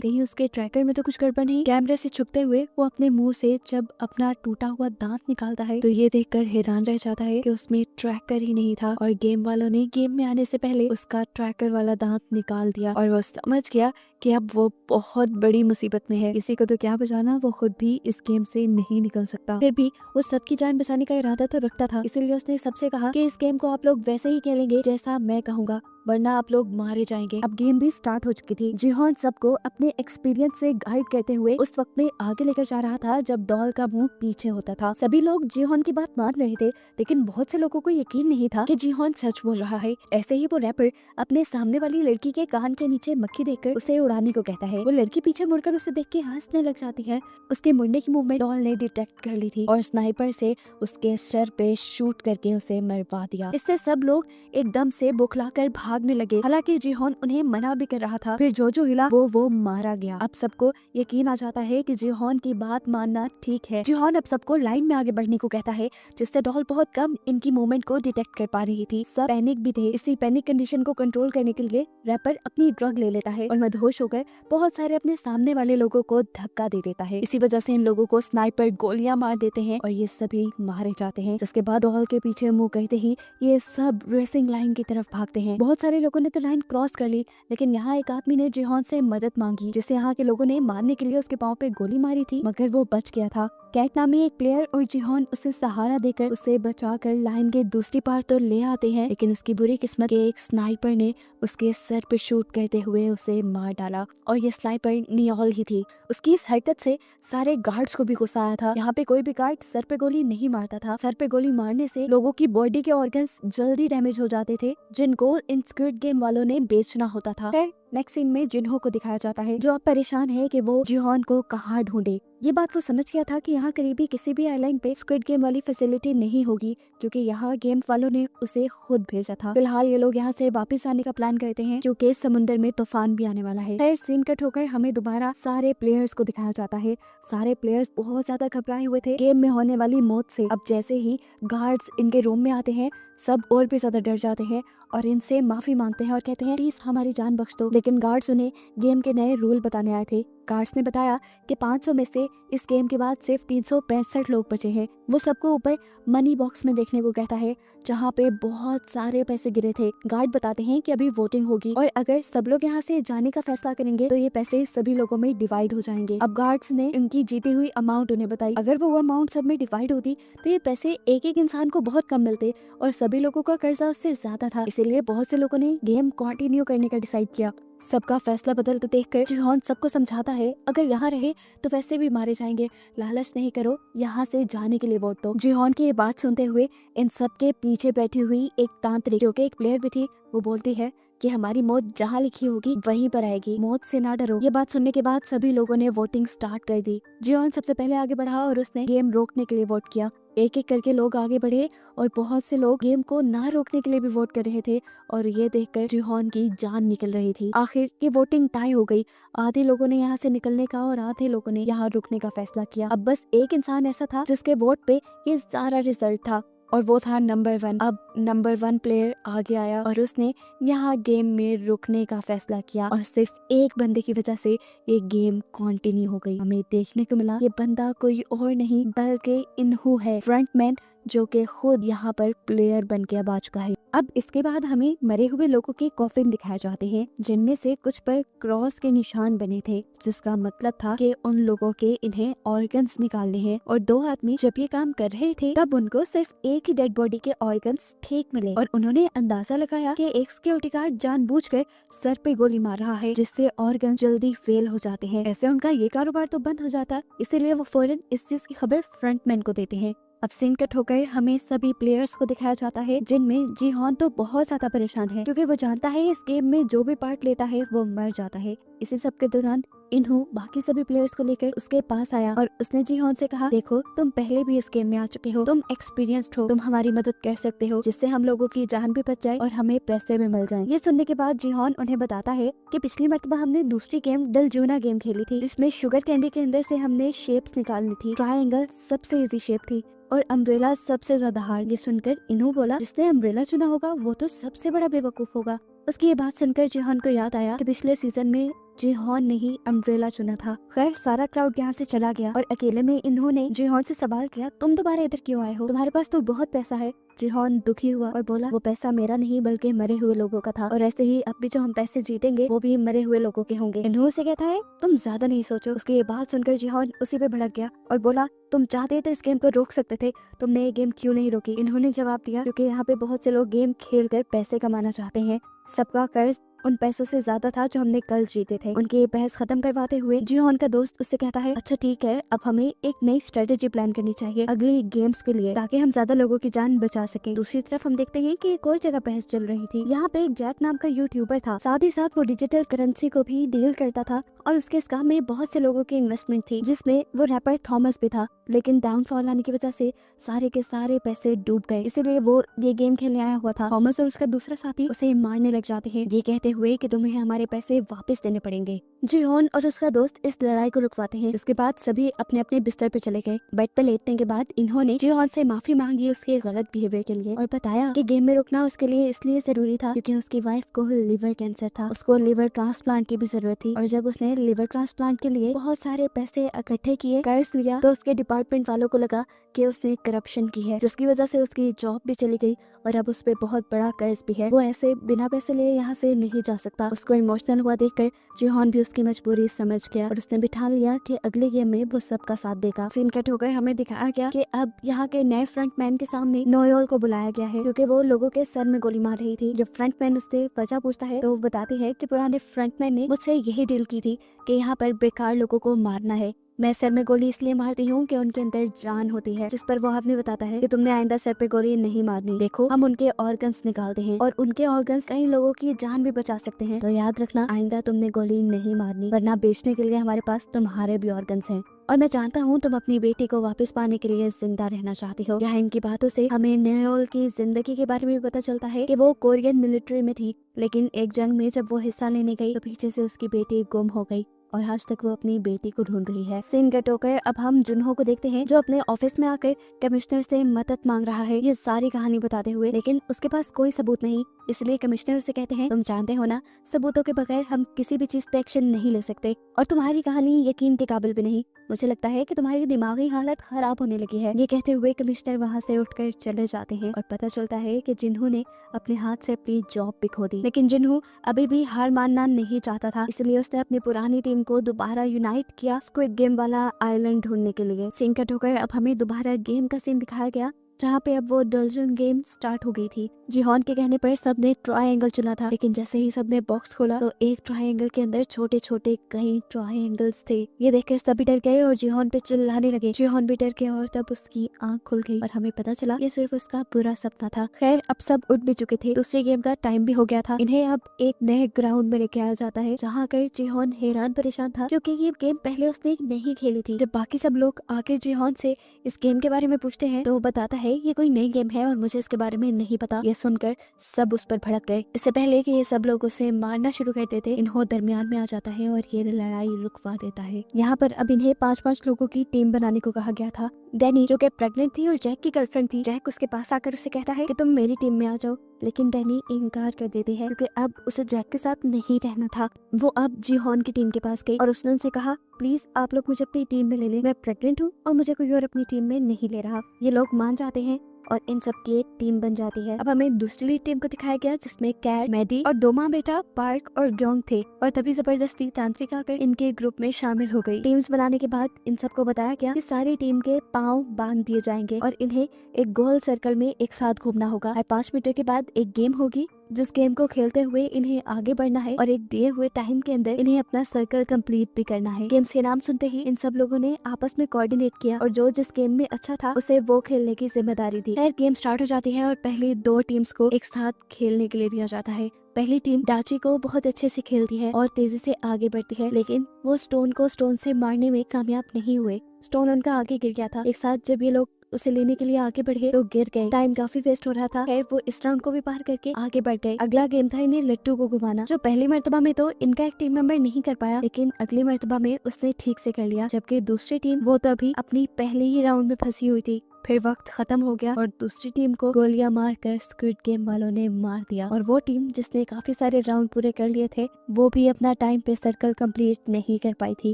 Speaker 1: कहीं उसके ट्रैकर में तो कुछ गड़बड़ नहीं। कैमरे से छुपते हुए वो अपने मुंह से जब अपना टूटा हुआ दांत निकालता है तो ये देखकर हैरान रह जाता है कि उसमें ट्रैकर ही नहीं था और गेम वालों ने गेम में आने से पहले उसका ट्रैकर वाला दांत निकाल दिया। और वो समझ गया कि अब वो बहुत बड़ी मुसीबत में है। किसी को तो क्या बचाना, वो खुद भी इस गेम से नहीं निकल सकता। फिर भी वो सबकी जान बचाने का इरादा तो रखता था, इसीलिए उसने सबसे कहा कि इस गेम को आप लोग वैसे ही खेलेंगे जैसा मैं कहूँगा, वरना आप लोग मारे जाएंगे। अब गेम भी स्टार्ट हो चुकी थी। जिहोन सबको अपने एक्सपीरियंस से गाइड करते हुए उस वक्त में आगे लेकर जा रहा था जब डॉल का मुंह पीछे होता था। सभी लोग जिहोन की बात मान रहे थे, लेकिन बहुत से लोगों को यकीन नहीं था कि जिहोन सच बोल रहा है। ऐसे ही वो रैपर अपने सामने वाली लड़की के कान के नीचे मक्खी देखकर उसे उड़ाने को कहता है। वो लड़की पीछे मुड़कर उसे देख के हंसने लग जाती है। उसके मुड़ने की मूवमेंट डॉल ने डिटेक्ट कर ली थी और स्नाइपर से उसके सर पे शूट करके उसे मरवा दिया। इससे सब लोग एकदम से बौखलाकर भागने लगे। हालांकि जिहोन उन्हें मना भी कर रहा था। फिर जो हिला वो मारा गया। अब सबको यकीन आ जाता है कि जिहोन की बात मानना ठीक है। जिहोन अब सबको लाइन में आगे बढ़ने को कहता है, जिससे डॉल बहुत कम इनकी मूवमेंट को डिटेक्ट कर पा रही थी। सब पैनिक भी थे। इसी पैनिक कंडीशन को कंट्रोल करने के लिए रैपर अपनी ड्रग ले लेता है और मदहोश होकर बहुत सारे अपने सामने वाले लोगों को धक्का दे देता है। इसी वजह से इन लोगों को स्नाइपर गोलियां मार देते हैं और ये सभी मारे जाते हैं। जिसके बाद डॉल के पीछे मुंह करते ही ये सब रेसिंग लाइन की तरफ भागते हैं। बहुत सारे लोगों ने तो लाइन क्रॉस कर ली, लेकिन यहाँ एक आदमी ने जिहोन से मदद मांगी, जिसे यहाँ के लोगों ने मारने के लिए उसके पाँव पे गोली मारी थी, मगर वो बच गया था। कैट नामी एक प्लेयर और जिहोन उसे सहारा देकर उसे बचाकर लाइन के दूसरी पार तो ले आते हैं, लेकिन उसकी बुरी किस्मत के एक स्नाइपर ने उसके सर पे शूट करते हुए उसे मार डाला और ये स्नाइपर नियोल ही थी। उसकी इस हरकत से सारे गार्ड्स को भी गुस्सा आया था। यहाँ पे कोई भी गार्ड सर पे गोली नहीं मारता था। सर पे गोली मारने से लोगों की बॉडी के ऑर्गन्स जल्दी डैमेज हो जाते थे, जिनको इन स्क्विड गेम वालों ने बेचना होता था। नेक्स्ट सीन में जिन्हो को दिखाया जाता है, जो अब परेशान है कि वो जिहोन को कहाँ ढूंढे। ये बात वो समझ गया था कि यहाँ करीबी किसी भी आइलैंड पे स्क्विड गेम वाली फैसिलिटी नहीं होगी, क्योंकि यहाँ गेम वालों ने उसे खुद भेजा था। फिलहाल ये लोग यहाँ से वापस आने का प्लान करते हैं, क्योंकि समुद्र में तूफान भी आने वाला है। फिर सीन कट होकर हमें दोबारा सारे प्लेयर्स को दिखाया जाता है। सारे प्लेयर्स बहुत ज्यादा घबराए हुए थे गेम में होने वाली मौत से। अब जैसे ही गार्ड्स इनके रूम में आते हैं, सब और भी ज्यादा डर जाते हैं और इनसे माफी मांगते हैं और कहते हैं प्लीज हमारी जान बख्श दो। लेकिन गार्ड्स उन्हें गेम के नए रूल बताने आए थे। गार्ड्स ने बताया कि 500 में से इस गेम के बाद सिर्फ 365 लोग बचे हैं। वो सबको ऊपर मनी बॉक्स में देखने को कहता है, जहाँ पे बहुत सारे पैसे गिरे थे। गार्ड बताते हैं कि अभी वोटिंग होगी और अगर सब लोग यहाँ से जाने का फैसला करेंगे तो ये पैसे सभी लोगों में डिवाइड हो जाएंगे। अब गार्ड्स ने इनकी जीती हुई अमाउंट उन्हें बताई। अगर वो अमाउंट सब में डिवाइड होती तो ये पैसे एक एक इंसान को बहुत कम मिलते और सभी लोगों का कर्जा उससे ज्यादा था। इसीलिए बहुत से लोगों ने गेम कंटिन्यू करने का डिसाइड किया। सबका फैसला बदलते देखकर जिहोन सबको समझाता है, अगर यहाँ रहे तो वैसे भी मारे जाएंगे, लालच नहीं करो, यहाँ से जाने के लिए वोट दो। जिहोन की ये बात सुनते हुए इन सबके पीछे बैठी हुई एक तांत्रिक, जो कि एक प्लेयर भी थी, वो बोलती है कि हमारी मौत जहाँ लिखी होगी वहीं पर आएगी, मौत से ना डरो। ये बात सुनने के बाद सभी लोगों ने वोटिंग स्टार्ट कर दी। जिहोन सबसे पहले आगे बढ़ा और उसने गेम रोकने के लिए वोट किया। एक एक करके लोग आगे बढ़े और बहुत से लोग गेम को ना रोकने के लिए भी वोट कर रहे थे और ये देखकर जिहोन की जान निकल रही थी। आखिर ये वोटिंग टाई हो गई। आधे लोगों ने यहाँ से निकलने का और आधे लोगों ने यहाँ रुकने का फैसला किया। अब बस एक इंसान ऐसा था जिसके वोट पे ये सारा रिजल्ट था और वो था नंबर 1। अब नंबर 1 प्लेयर आगे आया और उसने यहाँ गेम में रुकने का फैसला किया और सिर्फ एक बंदे की वजह से ये गेम कंटिन्यू हो गई। हमें देखने को मिला ये बंदा कोई और नहीं बल्कि इन्हू है, फ्रंटमैन, जो कि खुद यहाँ पर प्लेयर बन के अब आ चुका है। अब इसके बाद हमें मरे हुए लोगों के कॉफिन दिखाए जाते हैं, जिनमें से कुछ पर क्रॉस के निशान बने थे, जिसका मतलब था कि उन लोगों के इन्हें ऑर्गन्स निकालने हैं। और 2 आदमी जब ये काम कर रहे थे तब उनको सिर्फ एक ही डेड बॉडी के ऑर्गन्स ठीक मिले और उन्होंने अंदाजा लगाया कि एक सिक्योरिटी गार्ड जानबूझकर सर पे गोली मार रहा है, जिससे ऑर्गन जल्दी फेल हो जाते हैं। ऐसे उनका ये कारोबार तो बंद हो जाता, इसीलिए वो फौरन इस चीज की खबर फ्रंटमैन को देते हैं। अब सीन कट होकर हमें सभी प्लेयर्स को दिखाया जाता है, जिनमें जीहॉन तो बहुत ज्यादा परेशान है क्योंकि वो जानता है इस गेम में जो भी पार्ट लेता है वो मर जाता है। इसी सब के दौरान इन्हू बाकी सभी प्लेयर्स को लेकर उसके पास आया और उसने जीहॉन से कहा, देखो तुम पहले भी इस गेम में आ चुके हो, तुम एक्सपीरियंस्ड हो, तुम हमारी मदद कर सकते हो जिससे हम लोगों की जान भी बच जाए और हमें पैसे भी मिल जाएं। ये सुनने के बाद जीहॉन उन्हें बताता है कि पिछली मर्तबा हमने दूसरी गेम डलजूना गेम खेली थी, जिसमें शुगर कैंडी के अंदर से हमने शेप्स निकालनी थी। ट्रायंगल सबसे इजी शेप थी और अम्ब्रेला सबसे ज्यादा हार्ड। ये सुनकर इन्हू बोला, जिसने अम्ब्रेला चुना होगा वो तो सबसे बड़ा बेवकूफ होगा। उसकी ये बात सुनकर जीहॉन को याद आया कि पिछले सीजन में जीहॉन ने ही अम्ब्रेला चुना था। खैर सारा क्राउड यहाँ से चला गया और अकेले में इन्होंने जीहॉन से सवाल किया, तुम दोबारा इधर क्यों आए हो, तुम्हारे पास तो बहुत पैसा है। जीहॉन दुखी हुआ और बोला, वो पैसा मेरा नहीं बल्कि मरे हुए लोगों का था और ऐसे ही अब भी जो हम पैसे जीतेंगे वो भी मरे हुए लोगों के होंगे। इन्हों से कहता है, तुम ज्यादा नहीं सोचो। उसकी ये बात सुनकर जीहॉन उसी पे भड़क गया और बोला, तुम चाहते तो इस गेम को रोक सकते थे, तुमने ये गेम क्यों नहीं रोकी। इन्होंने जवाब दिया, क्योंकि यहाँ पे बहुत से लोग गेम खेल कर पैसे कमाना चाहते हैं, सबका कर्ज उन पैसों से ज्यादा था जो हमने कल जीते थे। उनकी ये बहस खत्म करवाते हुए जीहॉन का दोस्त उससे कहता है, अच्छा ठीक है, अब हमें एक नई स्ट्रेटेजी प्लान करनी चाहिए अगली गेम्स के लिए ताकि हम ज्यादा लोगों की जान बचा सकें। दूसरी तरफ हम देखते हैं कि एक और जगह बहस चल रही थी। यहाँ पे एक जैक नाम का यूट्यूबर था, साथ ही साथ वो डिजिटल करेंसी को भी डील करता था और उसके इस काम में बहुत से लोगों की इन्वेस्टमेंट थी, जिसमें वो रैपर थॉमस भी था। लेकिन डाउनफॉल आने की वजह से सारे के सारे पैसे डूब गए, इसीलिए वो ये गेम खेलने आया हुआ था। थॉमस और उसका दूसरा साथी उसे मारने लग जाते हैं, ये कहते हुए कि तुम्हें हमारे पैसे वापस देने पड़ेंगे। जीहॉन और उसका दोस्त इस लड़ाई को रुकवाते हैं। इसके बाद सभी अपने अपने बिस्तर पे चले गए। बेड पे लेटने के बाद इन्होंने जीहॉन से माफी मांगी उसके गलत बिहेवियर के लिए और बताया कि गेम में रुकना उसके लिए इसलिए जरूरी था क्योंकि उसकी वाइफ को लिवर कैंसर था, उसको लिवर ट्रांसप्लांट की भी जरूरत थी और जब उसने लिवर ट्रांसप्लांट के लिए बहुत सारे पैसे इकट्ठे किए, कर्ज लिया, तो उसके डिपार्टमेंट वालों को लगा कि उसने करप्शन की है, जिसकी वजह से उसकी जॉब भी चली गई और अब उस पे बहुत बड़ा कर्ज भी है। वो ऐसे बिना पैसे लिए यहाँ से नहीं जा सकता। उसको इमोशनल हुआ देखकर जीहॉन भी उसकी मजबूरी समझ गया और उसने बिठा लिया कि अगले गेम में वो सबका साथ देगा। सीन कट होकर हमें दिखाया गया कि अब यहाँ के नए फ्रंटमैन के सामने नोयोल को बुलाया गया है क्योंकि वो लोगों के सर में गोली मार रही थी। जब फ्रंटमैन उससे वजह पूछता है तो वो बताती है कि पुराने फ्रंटमैन ने मुझसे यही डील की थी कि यहाँ पर बेकार लोगों को मारना है। मैं सर में गोली इसलिए मारती हूँ कि उनके अंदर जान होती है। जिस पर वो आदमी बताता है कि तुमने आइंदा सर पे गोली नहीं मारनी, देखो हम उनके ऑर्गन्स निकालते हैं और उनके ऑर्गन्स कई लोगों की जान भी बचा सकते हैं, तो याद रखना आइंदा तुमने गोली नहीं मारनी, वरना बेचने के लिए हमारे पास तुम्हारे भी ऑर्गन्स हैं। और मैं जानता हूँ तुम अपनी बेटी को वापस पाने के लिए जिंदा रहना चाहती हो। यहाँ इनकी बातों से हमें नयोल की जिंदगी के बारे में पता चलता है कि वो कोरियन मिलिट्री में थी, लेकिन एक जंग में जब वो हिस्सा लेने गई तो पीछे से उसकी बेटी गुम हो गई और आज तक वो अपनी बेटी को ढूंढ रही है। सीन कट होकर अब हम जुनहो को देखते हैं जो अपने ऑफिस में आकर कमिश्नर से मदद मांग रहा है ये सारी कहानी बताते हुए, लेकिन उसके पास कोई सबूत नहीं, इसलिए कमिश्नर उसे कहते हैं, तुम जानते हो ना सबूतों के बगैर हम किसी भी चीज पे एक्शन नहीं ले सकते और तुम्हारी कहानी यकीन के काबिल भी नहीं, मुझे लगता है कि तुम्हारी दिमागी हालत खराब होने लगी है। ये कहते हुए कमिश्नर वहाँ से उठकर चले जाते हैं और पता चलता है कि जिन्हों ने अपने हाथ से अपनी जॉब भी खो दी, लेकिन जिन्हों अभी भी हार मानना नहीं चाहता था, इसलिए उसने अपनी पुरानी टीम को दोबारा यूनाइट किया स्क्विड गेम वाला आइलैंड ढूंढने के लिए। सीन कट होकर अब हमें दोबारा गेम का सीन दिखाया गया जहाँ पे अब वो डलजन गेम स्टार्ट हो गई थी। जीहॉन के कहने पर सबने ट्रायंगल चुना था, लेकिन जैसे ही सबने बॉक्स खोला तो एक ट्रायंगल के अंदर छोटे छोटे कई ट्रायंगल्स थे। ये देखकर सभी डर गए और जीहॉन पे चिल्लाने लगे। जीहॉन भी डर गया और तब उसकी आंख खुल गई और हमें पता चला ये सिर्फ उसका बुरा सपना था। खैर अब सब उठ भी चुके थे, दूसरे गेम का टाइम भी हो गया था। इन्हें अब एक नए ग्राउंड में लेके आया जाता है जहाँ कर जीहॉन हैरान परेशान था क्योंकि ये गेम पहले उसने नहीं खेली थी। जब बाकी सब लोग आके जीहॉन से इस गेम के बारे में पूछते हैं तो वो बताता है ये कोई नई गेम है और मुझे इसके बारे में नहीं पता। ये सुनकर सब उस पर भड़क गए। इससे पहले कि ये सब लोग उसे मारना शुरू कर देते इन्हों दरमियान में आ जाता है और ये लड़ाई रुकवा देता है। यहाँ पर अब इन्हें 5-5 लोगों की टीम बनाने को कहा गया था। डैनी जो कि प्रेग्नेंट थी और जैक की गर्लफ्रेंड थी, जैक उसके पास आकर उसे कहता है कि तुम मेरी टीम में आ जाओ, लेकिन डैनी इनकार कर देती है क्योंकि अब उसे जैक के साथ नहीं रहना था। वो अब जीहॉन की टीम के पास गई और उसने उनसे कहा प्लीज आप लोग मुझे अपनी टीम में ले लें, मैं प्रेग्नेंट हूँ और मुझे कोई और अपनी टीम में नहीं ले रहा। ये लोग मान जाते हैं और इन सब की एक टीम बन जाती है। अब हमें दूसरी टीम को दिखाया गया जिसमें कैट, मैडी और दो माँ बेटा पार्क और ग्योंग थे और तभी जबरदस्ती तांत्रिक आकर इनके ग्रुप में शामिल हो गई। टीम्स बनाने के बाद इन सबको बताया गया कि सारी टीम के पाँव बांध दिए जाएंगे और इन्हें एक गोल सर्कल में एक साथ घूमना होगा। हर 5 मीटर के बाद एक गेम होगी जिस गेम को खेलते हुए इन्हें आगे बढ़ना है और एक दिए हुए टाइम के अंदर इन्हें अपना सर्कल कंप्लीट भी करना है। गेम्स के नाम सुनते ही इन सब लोगों ने आपस में कोऑर्डिनेट किया और जो जिस गेम में अच्छा था उसे वो खेलने की जिम्मेदारी दी। खैर गेम स्टार्ट हो जाती है और पहली 2 टीम्स को एक साथ खेलने के लिए दिया जाता है। पहली टीम डाची को बहुत अच्छे से खेलती है और तेजी से आगे बढ़ती है, लेकिन वो स्टोन को स्टोन से मारने में कामयाब नहीं हुए। स्टोन उनका आगे गिर गया था। एक साथ जब ये लोग उसे लेने के लिए आगे बढ़े तो गिर गए। टाइम काफी वेस्ट हो रहा था। खैर वो इस राउंड को भी पार करके आगे बढ़ गए। अगला गेम था इन्हें लट्टू को घुमाना, जो पहली मर्तबा में तो इनका एक टीम मेंबर नहीं कर पाया, लेकिन अगली मर्तबा में उसने ठीक से कर लिया। जबकि दूसरी टीम वो तो अभी अपनी पहले ही राउंड में फंसी हुई थी। फिर वक्त खत्म हो गया और दूसरी टीम को गोलियां मारकर स्क्विड गेम वालों ने मार दिया और वो टीम जिसने काफी सारे राउंड पूरे कर लिए थे वो भी अपना टाइम पे सर्कल कंप्लीट नहीं कर पाई थी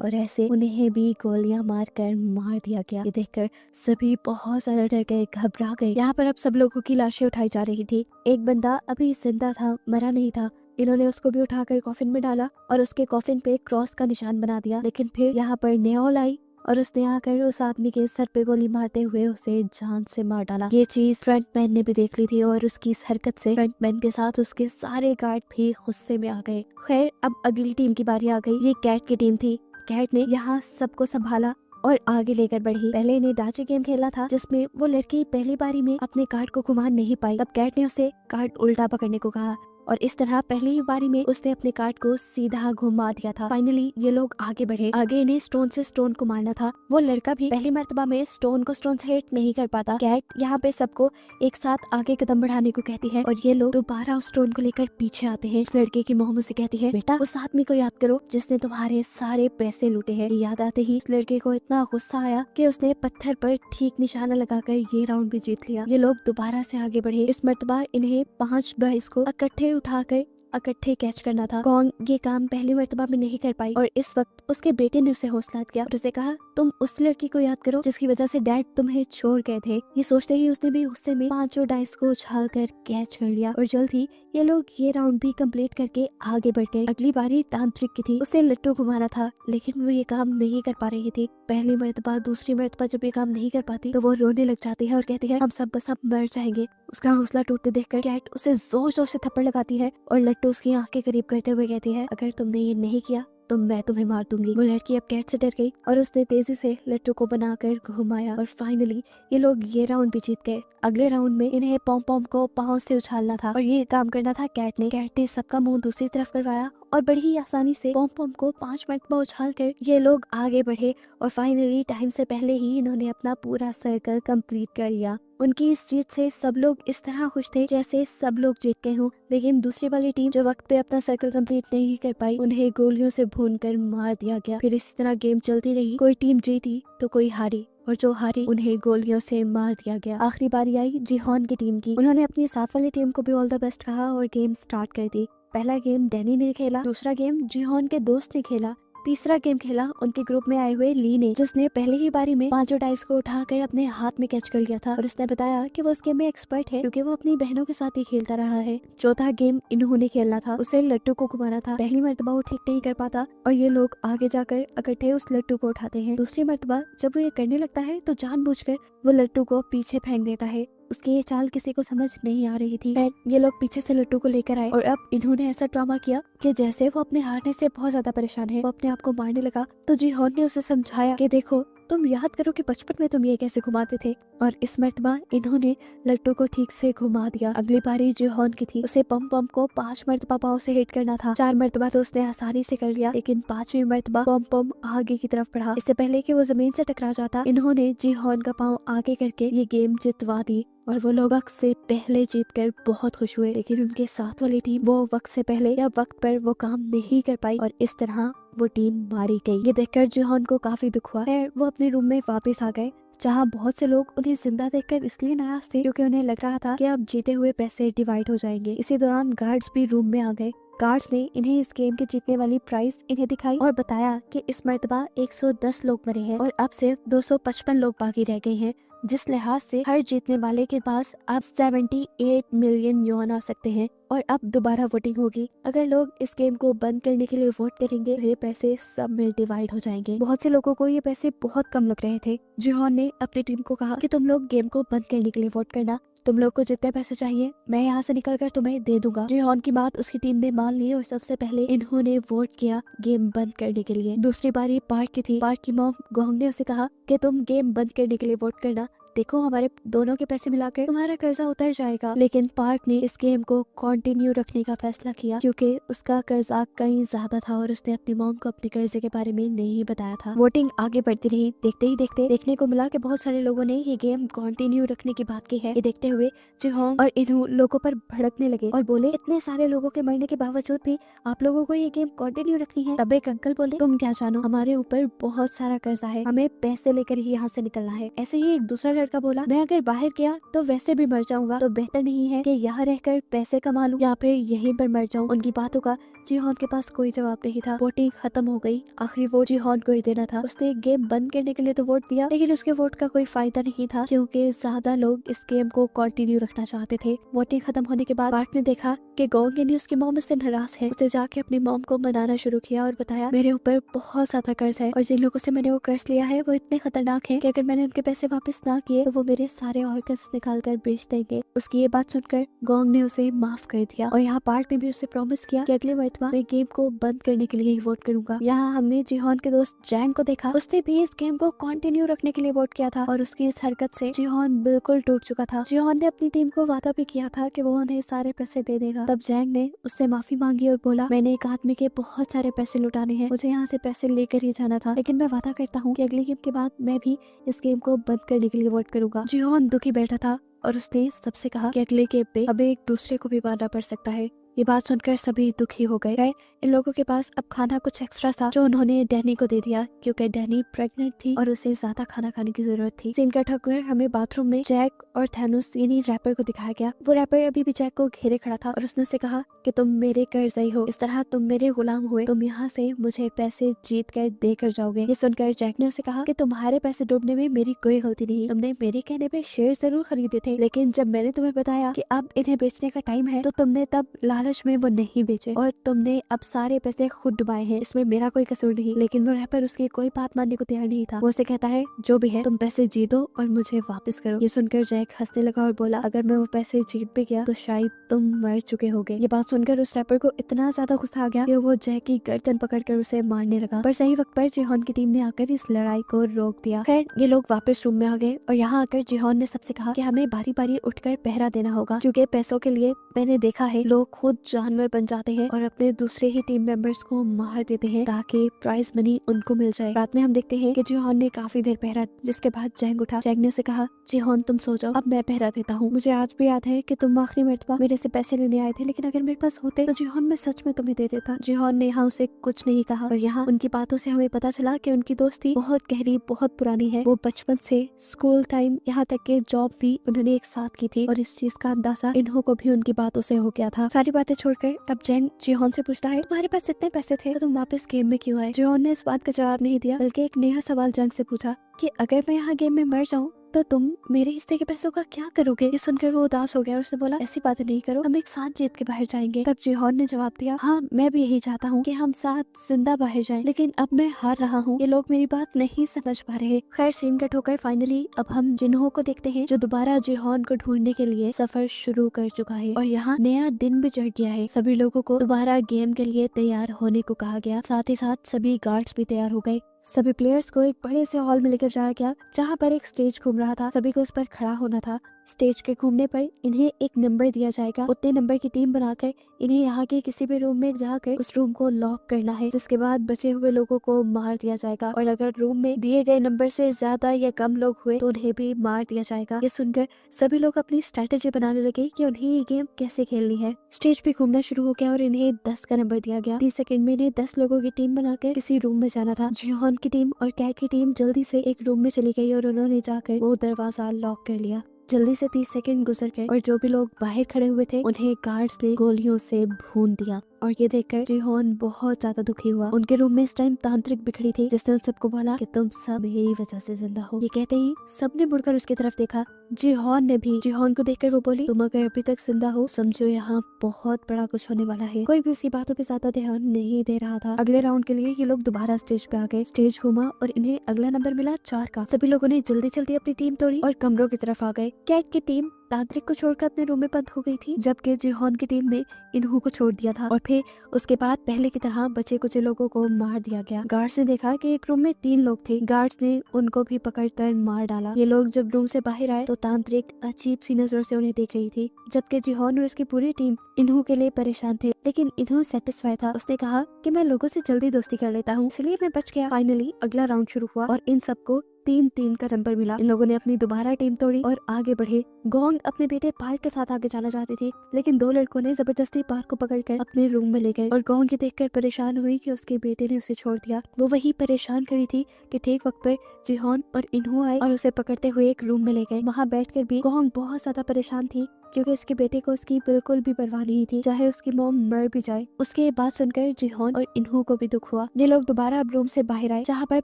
Speaker 1: और ऐसे उन्हें भी गोलियां मारकर मार दिया गया। ये देखकर सभी बहुत ज्यादा डर गए, घबरा गए। यहाँ पर अब सब लोगों की लाशें उठाई जा रही थी। एक बंदा अभी जिंदा था, मरा नहीं था। इन्होंने उसको भी उठाकर कॉफिन में डाला और उसके कॉफिन पे क्रॉस का निशान बना दिया। लेकिन फिर यहाँ पर नेओल आई और उसने आकर उस आदमी के सर पे गोली मारते हुए उसे जान से मार डाला। ये चीज फ्रंटमैन ने भी देख ली थी और उसकी इस हरकत से फ्रंटमैन के साथ उसके सारे गार्ड भी गुस्से में आ गए। खैर अब अगली टीम की बारी आ गई। ये कैट की टीम थी। कैट ने यहाँ सबको संभाला और आगे लेकर बढ़ी। पहले इन्हें डाची गेम खेलना था जिसमें वो लड़की पहली बारी में अपने कार्ड को घुमा नहीं पाई। तब कैट ने उसे कार्ड उल्टा पकड़ने को कहा और इस तरह पहली ही बारी में उसने अपने कार्ड को सीधा घुमा दिया था। फाइनली ये लोग आगे बढ़े। आगे इन्हें स्टोन से स्टोन को मारना था। वो लड़का भी पहली मर्तबा में स्टोन को स्टोन से हिट नहीं कर पाता। कैट यहाँ पे सबको एक साथ आगे कदम बढ़ाने को कहती है और ये लोग दोबारा उस स्टोन को लेकर पीछे आते हैं। उस लड़के की मोहम्मद से कहती है, बेटा उस आदमी को याद करो जिसने तुम्हारे सारे पैसे लूटे हैं। याद आते ही इस लड़के को इतना गुस्सा आया कि उसने पत्थर पर ठीक निशाना लगाकर ये राउंड भी जीत लिया। ये लोग दोबारा से आगे बढ़े। इस मर्तबा इन्हें 5 बॉयज को इकट्ठे उठाकर इकट्ठे कैच करना था। कॉन्ग ये काम पहली मर्तबा में नहीं कर पाई और इस वक्त उसके बेटे ने उसे हौसला दिया और उसे कहा, तुम उस लड़की को याद करो जिसकी वजह से डैड तुम्हें छोड़ गए थे। ये सोचते ही उसने भी गुस्से में 5 डाइस को उछाल कर कैच कर लिया और जल्द ही ये लोग ये राउंड भी कंप्लीट करके आगे बढ़ गए। अगली बारी तांत्रिक की थी। उसे लट्टू घुमाना था लेकिन वो ये काम नहीं कर पा रही थी। पहली मर्तबा दूसरी मर्तबा जब ये काम नहीं कर पाती तो वो रोने लग जाती है और कहती है, हम सब बस अब मर जाएंगे। उसका हौसला टूटते देखकर कैट उसे जोर जोर से थप्पड़ लगाती है और लट्टू उसकी आंख के करीब करते हुए कहती है, अगर तुमने ये नहीं किया तो मैं तुम्हें मार दूंगी। वो लड़की अब कैट से डर गई और उसने तेजी से लट्टू को बनाकर घुमाया और फाइनली ये लोग ये राउंड भी जीत गए। अगले राउंड में इन्हें पॉम पॉम को पाँव से उछालना था और ये काम करना था कैट ने। कैट ने सबका मुंह दूसरी तरफ करवाया और बड़ी ही आसानी से पॉम पॉम को 5 मरतबा उछाल कर ये लोग आगे बढ़े और फाइनली टाइम से पहले ही इन्होंने अपना पूरा सर्कल कंप्लीट कर लिया। उनकी इस जीत से सब लोग इस तरह खुश थे जैसे सब लोग जीत गए हों। लेकिन दूसरी वाली टीम जो वक्त पे अपना सर्कल कंप्लीट नहीं कर पाई, उन्हें गोलियों से भूनकर मार दिया गया। फिर इसी तरह गेम चलती रही। कोई टीम जीती तो कोई हारी और जो हारी उन्हें गोलियों से मार दिया गया। आखिरी बारी आई जिहोन की टीम की। उन्होंने अपनी साथ वाली टीम को भी ऑल द बेस्ट कहा और गेम स्टार्ट कर दी। पहला गेम डैनी ने खेला, दूसरा गेम जिहोन के दोस्त ने खेला, तीसरा गेम खेला उनके ग्रुप में आए हुए ली ने, जिसने पहले ही बारी में 5 डाइस को उठाकर अपने हाथ में कैच कर लिया था और उसने बताया कि वो इस गेम में एक्सपर्ट है क्योंकि वो अपनी बहनों के साथ ही खेलता रहा है। चौथा गेम इन्होंने खेलना था, उसे लट्टू को घुमाना था। पहली मर्तबा वो ठीक नहीं कर पाता और ये लोग आगे जाकर इकट्ठे उस लट्टू को उठाते हैं। दूसरी मर्तबा जब वो ये करने लगता है तो जानबूझकर वो लट्टू को पीछे फेंक देता है। उसकी ये चाल किसी को समझ नहीं आ रही थी। ये लोग पीछे से लट्टू को लेकर आए और अब इन्होंने ऐसा ड्रामा किया कि जैसे वो अपने हारने से बहुत ज्यादा परेशान है, वो अपने आप को मारने लगा। तो जिहोन ने उसे समझाया कि देखो तुम याद करो कि बचपन में तुम ये कैसे घुमाते थे, और इस मर्तबा इन्होंने लट्टू को ठीक से घुमा दिया। अगली बारी जिहोन की थी। उसे पम पम को 5 मर्तबा पाँव से हिट करना था। 4 मर्तबा तो उसने आसानी से कर लिया, लेकिन 5वीं मर्तबा पम पम आगे की तरफ बढ़ा। इससे पहले कि वो जमीन से टकरा जाता, इन्होंने जिहोन का पाँव आगे करके ये गेम जितवा दी और वो लोग वक्त से पहले जीतकर बहुत खुश हुए। लेकिन उनके साथ वाली टीम वो वक्त से पहले या वक्त पर वो काम नहीं कर पाई और इस तरह वो टीम मारी गई। ये देखकर जिहोन को काफी दुख हुआ है। वो अपने रूम में वापस आ गए जहाँ बहुत से लोग उन्हें जिंदा देखकर इसलिए नाराज थे क्योंकि उन्हें लग रहा था कि अब जीते हुए पैसे डिवाइड हो जाएंगे। इसी दौरान गार्ड्स भी रूम में आ गए। गार्ड्स ने इन्हें इस गेम के जीतने वाली प्राइस इन्हें दिखाई और बताया कि इस मर्तबा 110 लोग मरे हैं और अब सिर्फ 255 लोग बाकी रह गए हैं, जिस लिहाज से हर जीतने वाले के पास अब 78 मिलियन युआन आ सकते हैं और अब दोबारा वोटिंग होगी। अगर लोग इस गेम को बंद करने के लिए वोट करेंगे तो ये पैसे सब में डिवाइड हो जाएंगे। बहुत से लोगों को ये पैसे बहुत कम लग रहे थे। जिहोन ने अपनी टीम को कहा कि तुम लोग गेम को बंद करने के लिए वोट करना, तुम लोग को जितने पैसे चाहिए मैं यहाँ से निकल कर तुम्हें दे दूंगा। जिहोन की बात उसकी टीम ने मान ली और सबसे पहले इन्होंने वोट किया गेम बंद करने के लिए। दूसरी बारी पार्क की थी। पार्क की मॉम गोंग ने उसे कहा कि तुम गेम बंद करने के लिए वोट करना, देखो हमारे दोनों के पैसे मिलाकर तुम्हारा कर्जा उतर जाएगा। लेकिन पार्क ने इस गेम को कंटिन्यू रखने का फैसला किया क्योंकि उसका कर्जा कहीं ज्यादा था और उसने अपनी मॉम को अपने कर्जे के बारे में नहीं बताया था। वोटिंग आगे बढ़ती रही। देखते ही देखते देखने को मिला कि बहुत सारे लोगों ने ये गेम कंटिन्यू रखने की बात की है। ये देखते हुए जिहोंग और इन्हू लोगों पर भड़कने लगे और बोले, इतने सारे लोगों के मरने के बावजूद भी आप लोगों को ये गेम कंटिन्यू रखनी है। तब एक अंकल बोले, तुम क्या जानो, हमारे ऊपर बहुत सारा कर्जा है, हमें पैसे लेकर ही यहाँ से निकलना है। ऐसे ही एक दूसरा लड़का बोला, मैं अगर बाहर गया तो वैसे भी मर जाऊंगा, तो बेहतर नहीं है कि यहाँ रहकर पैसे कमा लूं या फिर यहीं पर मर जाऊं। उनकी बातों का जिहोन के पास कोई जवाब नहीं था। वोटिंग खत्म हो गई। आखिरी वोट जिहोन को ही देना था। उसने गेम बंद करने के लिए तो वोट दिया, लेकिन उसके वोट का कोई फायदा नहीं था क्योंकि ज्यादा लोग इस गेम को कंटिन्यू रखना चाहते थे। वोटिंग खत्म होने के बाद पार्क ने देखा कि गोंग यानी उसकी मॉम उससे नाराज है। उसने जाके अपनी मॉम को मनाना शुरू किया और बताया, मेरे ऊपर बहुत ज्यादा कर्ज है और जिन लोगों से मैंने वो कर्ज लिया है वो इतने खतरनाक है कि अगर मैंने उनके पैसे वापस ना किए तो वो मेरे सारे ऑर्गन्स निकाल कर बेच देंगे। उसकी ये बात सुनकर गोंग ने उसे माफ कर दिया और यहाँ पार्क ने भी उसे प्रॉमिस किया कि अगले मरतबा मैं गेम को बंद करने के लिए ही वोट करूंगा। यहाँ हमने जिहोन के दोस्त जैंग को देखा। उसने भी इस गेम को कंटिन्यू रखने के लिए वोट किया था और उसकी इस हरकत से जिहोन बिल्कुल टूट चुका था। जिहोन ने अपनी टीम को वादा भी किया था कि वो उन्हें सारे पैसे दे देगा। तब जैंग ने उससे माफी मांगी और बोला, मैंने एक आदमी के बहुत सारे पैसे लुटाने हैं, मुझे यहाँ से पैसे लेकर ही जाना था, लेकिन मैं वादा करता हूँ कि अगली गेम के बाद मैं भी इस गेम को बंद करने के लिए वोट करूंगा। जिहोन दुखी बैठा था और उसने सबसे कहा कि अगले गेम पे हमें एक दूसरे को भी मारना पड़ सकता है। ये बात सुनकर सभी दुखी हो गए। खैर इन लोगों के पास अब खाना कुछ एक्स्ट्रा था जो उन्होंने डैनी को दे दिया क्योंकि डैनी प्रेग्नेंट थी और उसे ज्यादा खाना खाने की जरूरत थी। सीन कट होकर हमें बाथरूम में जैक और थैनोस यानी रैपर को दिखाया गया। वो रैपर अभी भी जैक को घेरे खड़ा था और उसने उसे कहा कि तुम मेरे कर्जई हो, इस तरह तुम मेरे गुलाम हुए, तुम यहाँ से मुझे पैसे जीत कर देकर जाओगे। ये सुनकर जैक ने उसे कहा कि तुम्हारे पैसे डूबने में मेरी कोई गलती नहीं, तुमने मेरे कहने पे शेयर जरूर खरीदे थे, लेकिन जब मैंने तुम्हें बताया कि अब इन्हें बेचने का टाइम है तो तुमने तब लालच में वो नहीं बेचे और तुमने अब सारे पैसे खुद डुबाए हैं, इसमें मेरा कोई कसूर नहीं। लेकिन वो रैपर उसकी कोई बात मानने को तैयार नहीं था। वो उसे कहता है, जो भी है तुम पैसे जीतो और मुझे वापस करो। ये सुनकर जैक हंसने लगा और बोला, अगर मैं वो पैसे जीत भी गया तो शायद तुम मर चुके होगे। ये बात सुनकर उस रैपर को इतना ज्यादा गुस्सा आ गया कि वो जैक की गर्दन पकड़कर उसे मारने लगा, पर सही वक्त पर जिहोन की टीम ने आकर इस लड़ाई को रोक दिया। खैर ये लोग वापस रूम में आ गए और यहाँ आकर जिहोन ने सबसे कहा कि हमें बारी बारी उठकर पहरा देना होगा क्योंकि पैसों के लिए मैंने देखा है लोग खुद जानवर बन जाते हैं और अपने दूसरे ही टीम मेंबर्स को मार देते हैं ताकि प्राइज मनी उनको मिल जाए। रात में हम देखते हैं कि जिहोन ने काफी देर पहरा, जिसके बाद जैंग उठा। जैंग ने उसे कहा, जिहोन तुम सो जाओ, अब मैं पहरा देता हूँ। मुझे आज भी याद है कि तुम आखिरी मरतबा मेरे से पैसे लेने आए थे, लेकिन अगर मेरे पास होते तो जिहोन मैं सच में तुम्हें दे देता। जिहोन ने यहाँ उसे कुछ नहीं कहा और यहाँ उनकी बातों से हमें पता चला कि उनकी दोस्ती बहुत गहरी बहुत पुरानी है। वो बचपन से स्कूल टाइम यहाँ तक के जॉब भी उन्होंने एक साथ की थी और इस चीज का अंदाजा इन्हों को भी उनकी बातों से हो गया था। सारी बातें छोड़कर अब जैंग जिहोन से पूछता है, तुम्हारे पास इतने पैसे थे तो तुम वापस गेम में क्यों आए? जिहोन ने इस बात का जवाब नहीं दिया बल्कि एक नया सवाल जंग से पूछा कि अगर मैं यहाँ गेम में मर जाऊँ तो तुम मेरे हिस्से के पैसों का क्या करोगे? ये सुनकर वो उदास हो गया और उसने बोला, ऐसी बातें नहीं करो, हम एक साथ जीत के बाहर जाएंगे। तब जिहोन ने जवाब दिया, हाँ मैं भी यही चाहता हूँ कि हम साथ जिंदा बाहर जाएं, लेकिन अब मैं हार रहा हूँ, ये लोग मेरी बात नहीं समझ पा रहे। खैर सीन कट होकर फाइनली अब हम जिन्हों को देखते हैं जो दोबारा जिहोन को ढूंढने के लिए सफर शुरू कर चुका है और यहाँ नया दिन भी चढ़ गया है। सभी लोगों को दोबारा गेम के लिए तैयार होने को कहा गया, साथ ही साथ सभी गार्ड्स भी तैयार हो गए। सभी प्लेयर्स को एक बड़े से हॉल में लेकर जाया गया जहाँ पर एक स्टेज घूम रहा था। सभी को उस पर खड़ा होना था। स्टेज के घूमने पर इन्हें एक नंबर दिया जाएगा। उतने नंबर की टीम बनाकर इन्हें यहाँ के किसी भी रूम में जाकर उस रूम को लॉक करना है, जिसके बाद बचे हुए लोगों को मार दिया जाएगा और अगर रूम में दिए गए नंबर से ज्यादा या कम लोग हुए तो उन्हें भी मार दिया जाएगा। ये सुनकर सभी लोग अपनी स्ट्रेटेजी बनाने लगे कि उन्हें ये गेम कैसे खेलनी है। स्टेज पे घूमना शुरू हो गया और इन्हें 10 का नंबर दिया गया। 30 सेकंड में इन्हें 10 लोगों की टीम बनाकर किसी रूम में जाना था। जिहोन की टीम और कैट की टीम जल्दी से एक रूम में चली गई और उन्होंने जाकर वो दरवाजा लॉक कर लिया। जल्दी से 30 सेकंड गुजर गए और जो भी लोग बाहर खड़े हुए थे उन्हें गार्ड्स ने गोलियों से भून दिया और ये देखकर जिहोन बहुत ज्यादा दुखी हुआ। उनके रूम में इस टाइम तांत्रिक बिखरी थी जिसने उन सबको बोला कि तुम सब मेरी वजह से जिंदा हो। ये कहते ही सबने मुड़कर उसकी तरफ देखा। जिहोन ने भी। जिहोन को देखकर वो बोली, तुम अगर अभी तक जिंदा हो समझो यहाँ बहुत बड़ा कुछ होने वाला है। कोई भी उसकी बातों पे ज्यादा ध्यान नहीं दे रहा था। अगले राउंड के लिए ये लोग दोबारा स्टेज पे आ गए। स्टेज घूमा और इन्हें अगला नंबर मिला 4 का। सभी लोगों ने जल्दी जल्दी अपनी टीम तोड़ी और कमरों की तरफ आ गए। कैट की टीम तांत्रिक को छोड़कर अपने रूम में बंद हो गई थी, जबकि जिहोन की टीम ने इन्हू को छोड़ दिया था और फिर उसके बाद पहले की तरह बचे कुछ लोगों को मार दिया गया। गार्ड्स ने देखा कि एक रूम में 3 लोग थे। गार्ड्स ने उनको भी पकड़कर मार डाला। ये लोग जब रूम से बाहर आए तो तांत्रिक अजीब सी नजरों से उन्हें देख रही थी, जबकि जिहोन और उसकी पूरी टीम इन्हू के लिए परेशान थे, लेकिन इन्हू सेटिस्फाई था। उसने कहा कि मैं लोगों से जल्दी दोस्ती कर लेता हूँ, इसलिए मैं बच गया। फाइनली अगला राउंड शुरू हुआ और इन सबको 3-3 का नंबर मिला। इन लोगों ने अपनी दोबारा टीम तोड़ी और आगे बढ़े। गोंग अपने बेटे पार्क के साथ आगे जाना चाहती थी, लेकिन 2 लड़कों ने जबरदस्ती पार्क को पकड़कर अपने रूम में ले गए और गोंग ये देखकर परेशान हुई कि उसके बेटे ने उसे छोड़ दिया। वो वही परेशान खड़ी थी कि ठीक वक्त पर जिहोन और इन्हू आए और उसे पकड़ते हुए एक रूम में ले गए। वहाँ बैठकर भी गोंग बहुत ज्यादा परेशान थी, क्योंकि उसके बेटे को उसकी बिल्कुल भी परवाह नहीं थी, चाहे उसकी मॉम मर भी जाए। उसके बात सुनकर जिहोन और इन्हू को भी दुख हुआ। ये लोग दोबारा अब रूम से बाहर आए, जहाँ पर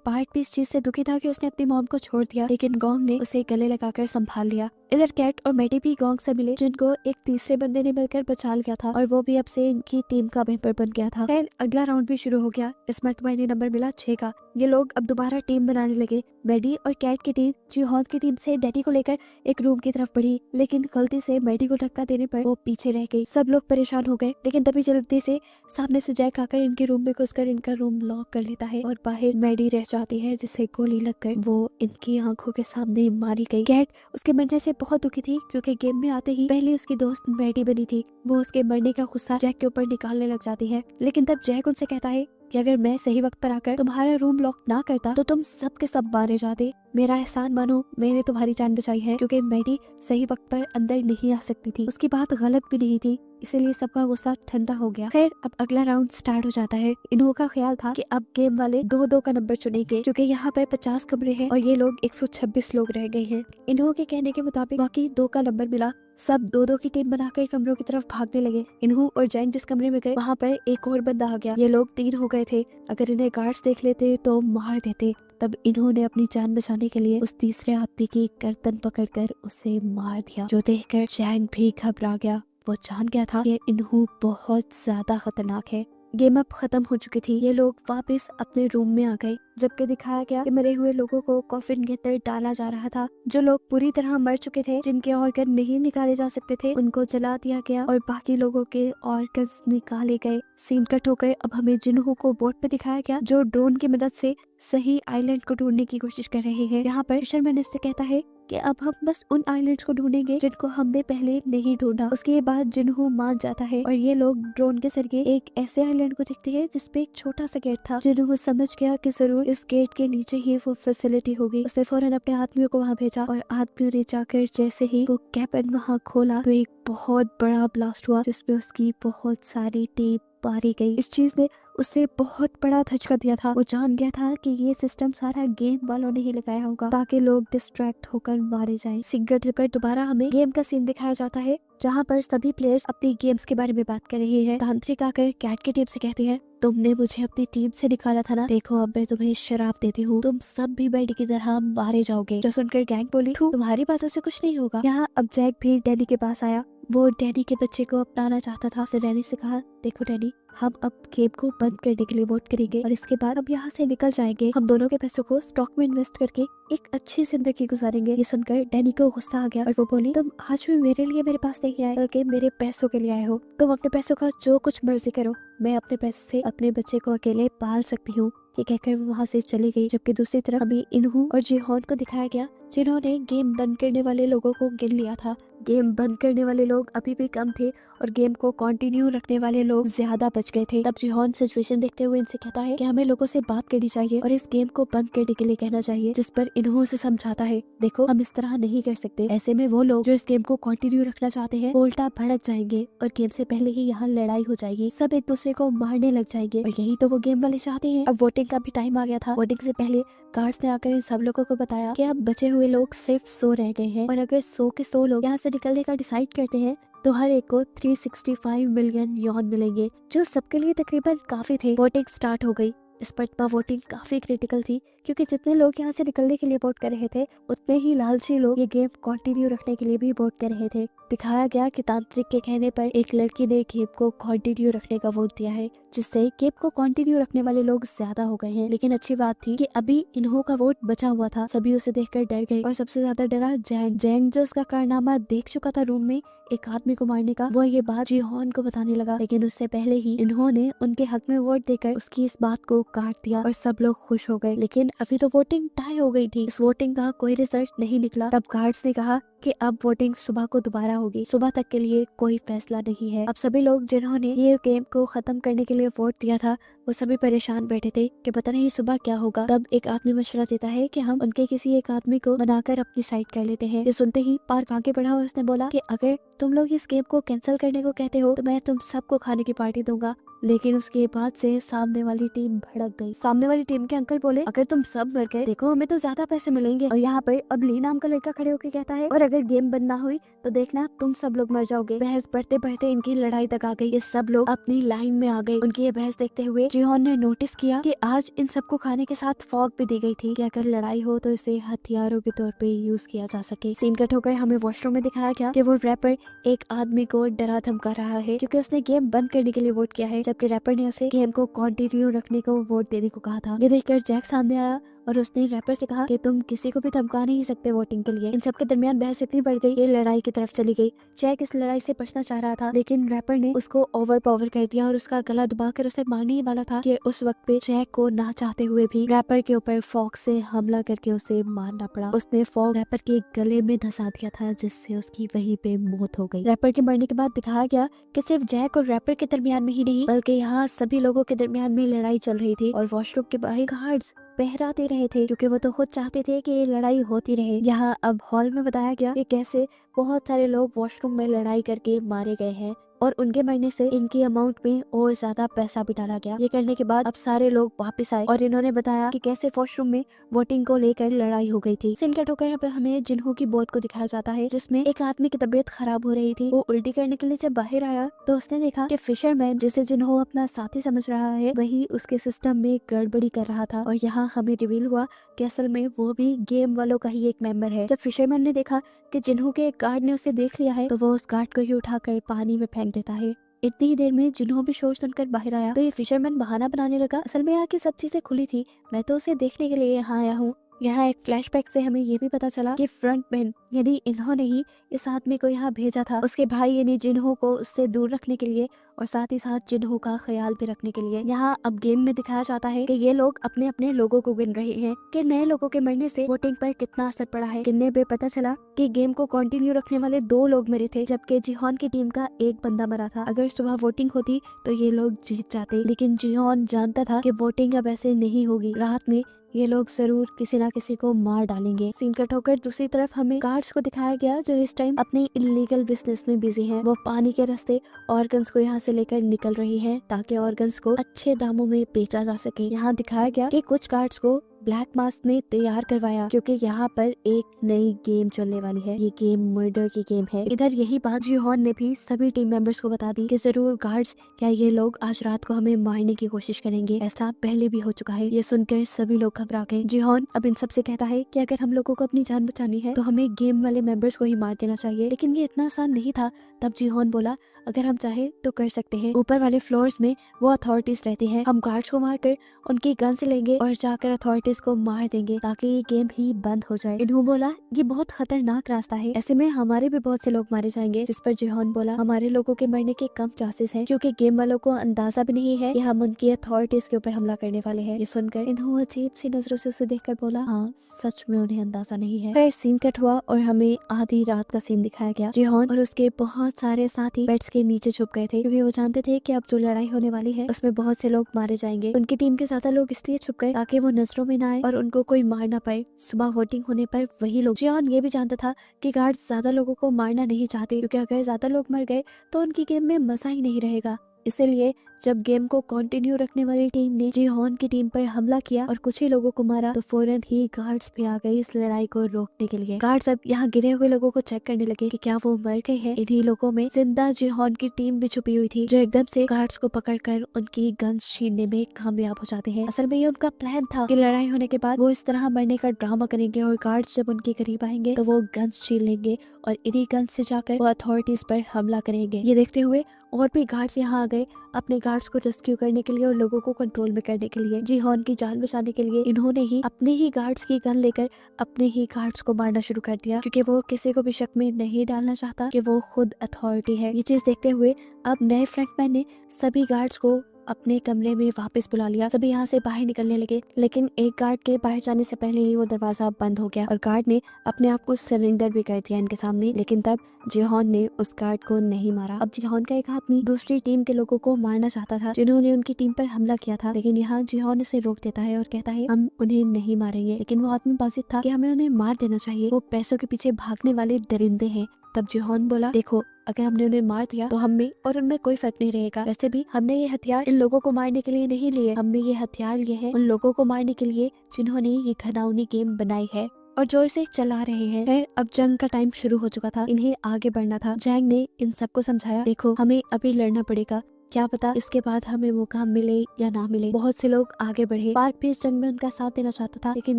Speaker 1: पार्क भी इस चीज से दुखी था कि उसने अपनी मॉम को छोड़ दिया, लेकिन गोंग ने उसे गले लगाकर संभाल लिया। इधर कैट और मैडी भी गोंग से मिले, जिनको एक तीसरे बंदे ने मिलकर बचा लिया था और वो भी अब से इनकी टीम का मेंबर बन गया था। फिर अगला राउंड भी शुरू हो गया। इस मरतबा इन्हें नंबर मिला 6 का। ये लोग अब दोबारा टीम बनाने लगे। मैडी और कैट की टीम जिहोन की टीम से डैडी को लेकर एक रूम की तरफ बढ़ी, लेकिन गलती से मैडी को धक्का देने पर वो पीछे रह गई। सब लोग परेशान हो गए, लेकिन तभी जल्दी से सामने से जैक आकर इनके रूम में घुसकर इनका रूम लॉक कर लेता है और बाहर मैडी रह जाती है, जिसे गोली लगकर वो इनकी आंखों के सामने मारी गई। कैट उसके मरने से बहुत दुखी थी, क्योंकि गेम में आते ही पहले उसकी दोस्त मैडी बनी थी। वो उसके मरने का गुस्सा जैक के ऊपर निकालने लग जाती है, लेकिन तब जैक उनसे कहता है कि अगर मैं सही वक्त पर आकर तुम्हारा रूम लॉक ना करता तो तुम सब के सब मारे जाते। मेरा एहसान मानो, मैंने तुम्हारी जान बचाई है, क्योंकि मैडी सही वक्त पर अंदर नहीं आ सकती थी। उसकी बात गलत भी नहीं थी, इसीलिए सबका गुस्सा ठंडा हो गया। खैर अब अगला राउंड स्टार्ट हो जाता है। इन्हों का ख्याल था कि अब गेम वाले 2-2 का नंबर चुनेंगे, क्योंकि यहाँ पर 50 कमरे हैं और ये लोग 126 लोग रह गए हैं। इन्हों के कहने के मुताबिक बाकी 2 का नंबर मिला। सब 2-2 की टीम बनाकर कमरों की तरफ भागने लगे। इन्हों और जैन जिस कमरे में गए वहाँ पर एक और बंदा आ गया। ये लोग 3 हो गए थे। अगर इन्हें गार्ड्स देख लेते तो मार देते। तब इन्होंने अपनी जान बचाने के लिए उस तीसरे आदमी की गर्दन पकड़कर उसे मार दिया, जो देखकर जैंग भी घबरा गया। वो जान गया था कि इन्हू बहुत ज्यादा खतरनाक है। गेम अब खत्म हो चुकी थी। ये लोग वापस अपने रूम में आ गए, जबकि दिखाया गया कि मरे हुए लोगों को कॉफिन के अंदर डाला जा रहा था। जो लोग पूरी तरह मर चुके थे, जिनके ऑर्गन नहीं निकाले जा सकते थे, उनको जला दिया गया और बाकी लोगों के ऑर्गन्स निकाले गए। सीन कट होकर अब हमें जिन्हू को बोट पे दिखाया गया, जो ड्रोन की मदद से सही आइलैंड को ढूंढने की कोशिश कर रहे हैं। यहाँ पर फिशरमैन से कहता है कि अब हम बस उन आइलैंड्स को ढूंढेंगे जिनको हमने पहले नहीं ढूंढा। उसके बाद जिन्हू मान जाता है और ये लोग ड्रोन के जरिए एक ऐसे आइलैंड को देखते हैं जिसपे एक छोटा सा गेट था। जिन्हू समझ गया कि जरूर इस गेट के नीचे ही वो फैसिलिटी होगी। उसने फौरन अपने आदमियों को वहाँ भेजा और आदमियों ने जाकर जैसे ही वो कैबिन वहाँ खोला तो एक बहुत बड़ा ब्लास्ट हुआ, जिसमें उसकी बहुत सारी टीम मारी गई। इस चीज ने उसे बहुत बड़ा धचका दिया था। वो जान गया था कि ये सिस्टम सारा गेम वालों ने ही लगाया होगा, ताकि लोग डिस्ट्रैक्ट होकर मारे जाएं। सिंगल ट्रिपर दोबारा हमें गेम का सीन दिखाया जाता है, जहाँ पर सभी प्लेयर्स अपनी गेम्स के बारे में बात कर रहे हैं। तांत्रिक आकर कैट की टीम से कहते हैं, तुमने मुझे अपनी टीम से निकाला था ना, देखो अब मैं तुम्हें शराब देती हूँ, तुम सब भी बैड की तरह मारे जाओगे। जो सुनकर गैंग बोली, तुम्हारी बातों से कुछ नहीं होगा। यहाँ अब जैक भी डैनी के पास आया। वो डैनी के बच्चे को अपनाना चाहता था। उसने डैनी से कहा, देखो डैनी, हम अब गेम को बंद करने के लिए वोट करेंगे और इसके बाद अब यहाँ से निकल जाएंगे। हम दोनों के पैसों को स्टॉक में इन्वेस्ट करके एक अच्छी जिंदगी गुजारेंगे। ये सुनकर डैनी को गुस्सा आ गया और वो बोली, तुम आज भी मेरे लिए मेरे पास नहीं आए, बल्कि मेरे पैसों के लिए आए हो। तुम अपने पैसों का जो कुछ मर्जी करो, मैं अपने पैसे से अपने बच्चे को अकेले पाल सकती हूँ। ये कहकर वो वहाँ से चली गई। जबकि दूसरी तरफ अभी इन्हू और जिहोन को दिखाया गया, जिन्होंने गेम बंद करने वाले लोगों को गिन लिया था। गेम बंद करने वाले लोग अभी भी कम थे और गेम को कंटिन्यू रखने वाले लोग ज्यादा बच गए थे। तब जिहोन सिचुएशन देखते हुए इनसे कहता है कि हमें लोगों से बात करनी चाहिए और इस गेम को बंद करने के लिए कहना चाहिए, जिस पर इन्हों से समझाता है, देखो हम इस तरह नहीं कर सकते। ऐसे में वो लोग जो इस गेम को कंटिन्यू रखना चाहते हैं उल्टा भड़क जाएंगे और गेम से पहले ही यहाँ लड़ाई हो जाएगी, सब एक दूसरे को मारने लग जाएंगे और यही तो वो गेम वाले चाहते हैं। अब वोटिंग का भी टाइम आ गया था। वोटिंग से पहले गार्ड्स ने आकर इन सब लोगों को बताया कि अब बचे हुए लोग सिर्फ 100 रह गए हैं और अगर 100 के 100 लोग यहाँ से निकलने का डिसाइड करते हैं तो हर एक को 365 मिलियन यॉन मिलेंगे, जो सबके लिए तकरीबन काफी थे। वोटिंग स्टार्ट हो गई। इस पर वोटिंग काफी क्रिटिकल थी, क्योंकि जितने लोग यहाँ से निकलने के लिए वोट कर रहे थे, उतने ही लालची लोग ये गेम कंटिन्यू रखने के लिए भी वोट कर रहे थे। दिखाया गया कि तांत्रिक के कहने पर एक लड़की ने गेम को कंटिन्यू रखने का वोट दिया है, जिससे गेम को कंटिन्यू रखने वाले लोग ज्यादा हो गए हैं। लेकिन अच्छी बात थी कि अभी इन्हों का वोट बचा हुआ था। सभी उसे देखकर डर गए और सबसे ज्यादा डरा जैंग जो उसका कारनामा देख चुका था रूम में एक आदमी को मारने का। वो ये बात जीहॉन को बताने लगा, लेकिन उससे पहले ही इन्होंने उनके हक में वोट देकर उसकी इस बात को काट दिया और सब लोग खुश हो गए। लेकिन अभी तो वोटिंग टाई हो गई थी, इस वोटिंग का कोई रिजल्ट नहीं निकला। तब गार्ड्स ने कहा कि अब वोटिंग सुबह को दोबारा होगी, सुबह तक के लिए कोई फैसला नहीं है। अब सभी लोग जिन्होंने ये गेम को खत्म करने के लिए वोट दिया था वो सभी परेशान बैठे थे कि पता नहीं सुबह क्या होगा। तब एक आदमी मशवरा देता है कि हम उनके किसी एक आदमी को बनाकर अपनी साइड कर लेते हैं। ये सुनते ही पार्क आगे बढ़ा और उसने बोला कि अगर तुम लोग इस गेम को कैंसिल करने को कहते हो तो मैं तुम सबको खाने की पार्टी दूंगा। लेकिन उसके बाद से सामने वाली टीम भड़क गई। सामने वाली टीम के अंकल बोले, अगर तुम सब मर गए देखो हमें तो ज्यादा पैसे मिलेंगे। और यहाँ पर अब ली नाम का लड़का खड़े होकर कहता है, और अगर गेम बंद ना हुई तो देखना तुम सब लोग मर जाओगे। बहस बढ़ते बढ़ते इनकी लड़ाई तक आ गई। ये सब लोग अपनी लाइन में आ गए। उनकी ये बहस देखते हुए जिहोन ने नोटिस किया कि आज इन सबको खाने के साथ फॉग भी दी गई थी कि अगर लड़ाई हो तो इसे हथियारों के तौर पे यूज किया जा सके। सीन कट होकर हमें वॉशरूम में दिखाया गया कि वो रैपर एक आदमी को डरा धमका रहा है क्योंकि उसने गेम बंद करने के लिए वोट किया है, जबकि रैपर ने उसे गेम को कंटिन्यू रखने को वोट देने को कहा था। ये देखकर जैक सामने आया और उसने रैपर से कहा कि तुम किसी को भी धमका नहीं सकते वोटिंग के लिए। इन सब के दरमियान बहस इतनी बढ़ गई, ये लड़ाई की तरफ चली गई। जैक इस लड़ाई से बचना चाह रहा था, लेकिन रैपर ने उसको ओवर पावर कर दिया और उसका गला दबाकर उसे मारने ही वाला था कि उस वक्त पे जैक को ना चाहते हुए भी रैपर के ऊपर फॉग से हमला करके उसे मारना पड़ा। उसने फॉग रैपर के गले में धंसा दिया था, जिससे उसकी वहीं पे मौत हो गई। रैपर के मरने के बाद दिखाया गया कि सिर्फ जैक और रैपर के दरमियान में ही नहीं बल्कि यहाँ सभी लोगों के दरमियान में लड़ाई चल रही थी और वॉशरूम के बाहर गार्ड्स पहरा दे रहे थे क्योंकि वो तो खुद चाहते थे कि ये लड़ाई होती रहे। यहाँ अब हॉल में बताया गया कि कैसे बहुत सारे लोग वॉशरूम में लड़ाई करके मारे गए हैं और उनके मरने से इनकी अमाउंट में और ज्यादा पैसा भी डाला गया। ये करने के बाद अब सारे लोग वापस आए और इन्होंने बताया कि कैसे वॉशरूम में वोटिंग को लेकर लड़ाई हो गई थी। सीन कट होकर यहाँ पे हमें जिन्हों की बोट को दिखाया जाता है, जिसमें एक आदमी की तबीयत खराब हो रही थी। वो उल्टी करने के लिए जब बाहर आया तो उसने देखा कि फिशरमैन जिसे जिन्हों अपना साथी समझ रहा है वही उसके सिस्टम में गड़बड़ी कर रहा था। और यहाँ हमें रिवील हुआ कि असल में वो भी गेम वालों का ही एक मेंबर है। जब फिशरमैन ने देखा कि जिन्हों के एक गार्ड ने उसे देख लिया है तो वो उस गार्ड को ही उठाकर पानी में फेंक देता है। इतनी ही देर में जिन्हों भी शोर सुनकर बाहर आया तो ये फिशरमैन बहाना बनाने लगा, असल में यहाँ की सब चीजें खुली थी, मैं तो उसे देखने के लिए यहाँ आया हूँ। यहाँ एक फ्लैशबैक से हमें ये भी पता चला कि फ्रंटमैन यानी इन्होंने ही इस आदमी को यहाँ भेजा था उसके भाई यानी जिन्हों को उससे दूर रखने के लिए और साथ ही साथ जिन्हों का ख्याल भी रखने के लिए। यहाँ अब गेम में दिखाया जाता है कि ये लोग अपने अपने लोगों को गिन रहे हैं कि नए लोगों के मरने से वोटिंग पर कितना असर पड़ा है। गिनने पे पता चला कि गेम को कंटिन्यू रखने वाले 2 लोग मरे थे, जबकि जिहोन की टीम का एक बंदा मरा था। अगर सुबह वोटिंग होती तो ये लोग जीत जाते, लेकिन जिहोन जानता था कि वोटिंग अब ऐसे नहीं होगी, रात में ये लोग जरूर किसी ना किसी को मार डालेंगे। सीन कट होकर दूसरी तरफ हमें गार्ड्स को दिखाया गया जो इस टाइम अपनी इलीगल बिजनेस में बिजी हैं। वो पानी के रास्ते ऑर्गन्स को यहाँ से लेकर निकल रही हैं ताकि ऑर्गन्स को अच्छे दामों में बेचा जा सके। यहाँ दिखाया गया कि कुछ गार्ड्स को ब्लैक मास्क ने तैयार करवाया क्योंकि यहाँ पर एक नई गेम चलने वाली है। ये गेम मर्डर की गेम है। इधर यही बात जिहोन ने भी सभी टीम मेंबर्स को बता दी कि जरूर गार्ड्स क्या ये लोग आज रात को हमें मारने की कोशिश करेंगे, ऐसा पहले भी हो चुका है। ये सुनकर सभी लोग घबरा गए। जिहोन अब इन सबसे कहता है कि अगर हम लोगों को अपनी जान बचानी है तो हमें गेम वाले मेंबर्स को ही मार देना चाहिए, लेकिन ये इतना आसान नहीं था। तब जिहोन बोला, अगर हम चाहे तो कर सकते हैं। ऊपर वाले फ्लोर्स में वो अथॉरिटीज रहती हैं, हम गार्ड्स को मारकर उनकी गन से लेंगे और जाकर अथॉरिटीज को मार देंगे ताकि ये गेम ही बंद हो जाए। इन्हों बोला, ये बहुत खतरनाक रास्ता है, ऐसे में हमारे भी बहुत से लोग मारे जाएंगे। जिस पर जिहोन बोला, हमारे लोगों के मरने के कम चांसेस हैं क्योंकि गेम वालों को अंदाजा भी नहीं है कि हम उनकी अथॉरिटीज के ऊपर हमला करने वाले हैं। ये सुनकर इन्हों अजीब सी नजरों से उसे देखकर बोला, हाँ सच में उन्हें अंदाजा नहीं है। फिर सीन कट हुआ और हमें आधी रात का सीन दिखाया गया। जिहोन और उसके बहुत सारे साथी बेड्स के नीचे छुप गए थे क्योंकि वो जानते थे कि अब जो लड़ाई होने वाली है उसमें बहुत से लोग मारे जाएंगे। उनकी टीम के ज्यादा लोग इसलिए छुप गए ताकि वो नजरों में ना आए और उनको कोई मार ना पाए। सुबह वोटिंग होने पर वही लोग, जियोन ये भी जानता था कि गार्ड्स ज्यादा लोगों को मारना नहीं चाहते क्योंकि अगर ज्यादा लोग मर गए तो उनकी गेम में मजा ही नहीं रहेगा। इसीलिए जब गेम को कंटिन्यू रखने वाली टीम ने जिहोन की टीम पर हमला किया और कुछ ही लोगों को मारा तो फौरन ही गार्ड्स भी आ गए इस लड़ाई को रोकने के लिए। गार्ड्स अब यहाँ गिरे हुए लोगों को चेक करने लगे कि क्या वो मर गए हैं। इन्हीं लोगों में जिंदा जिहोन की टीम भी छुपी हुई थी, जो एकदम से गार्ड्स को पकड़कर उनकी गन्स छीनने में कामयाब हो जाते हैं। असल में ये उनका प्लान था कि लड़ाई होने के बाद वो इस तरह मरने का ड्रामा करेंगे और गार्ड्स जब उनके करीब आएंगे तो वो गन्स छीन लेंगे और इन्हीं गन्स से जाकर वो अथॉरिटीज पर हमला करेंगे। ये देखते हुए और भी गार्ड्स यहाँ आ गए अपने गार्ड्स को रेस्क्यू करने के लिए और लोगों को कंट्रोल में करने के लिए। जिहोन की जान बचाने के लिए इन्होंने ही अपने ही गार्ड्स की गन लेकर अपने ही गार्ड्स को मारना शुरू कर दिया, क्योंकि वो किसी को भी शक में नहीं डालना चाहता कि वो खुद अथॉरिटी है। ये चीज देखते हुए अब नए फ्रंटमैन ने सभी गार्ड्स को अपने कमरे में वापस बुला लिया। सभी यहाँ से बाहर निकलने लगे, लेकिन एक गार्ड के बाहर जाने से पहले ही वो दरवाजा बंद हो गया और गार्ड ने अपने आप को सरेंडर भी कर दिया इनके सामने। लेकिन तब जिहोन ने उस गार्ड को नहीं मारा। अब जिहोन का एक आदमी दूसरी टीम के लोगों को मारना चाहता था जिन्होंने उनकी टीम पर हमला किया था, लेकिन यहाँ जिहोन उसे रोक देता है और कहता है हम उन्हें नहीं मारेंगे। लेकिन वो आदमी बाजिद था कि हमें उन्हें मार देना चाहिए, वो पैसों के पीछे भागने वाले दरिंदे हैं। तब जिहोन बोला, देखो अगर हमने उन्हें मार दिया तो हम में और उनमें कोई फर्क नहीं रहेगा। वैसे भी हमने ये हथियार इन लोगों को मारने के लिए नहीं लिए, हमने ये हथियार लिए हैं उन लोगों को मारने के लिए जिन्होंने ये घिनौनी गेम बनाई है और जो इसे चला रहे हैं। खैर अब जंग का टाइम शुरू हो चुका था, इन्हें आगे बढ़ना था। जैंग ने इन सबको समझाया, देखो हमें अभी लड़ना पड़ेगा, क्या पता इसके बाद हमें मौका मिले या ना मिले। बहुत से लोग आगे बढ़े, पार्क भी इस जंग में उनका साथ देना चाहता था, लेकिन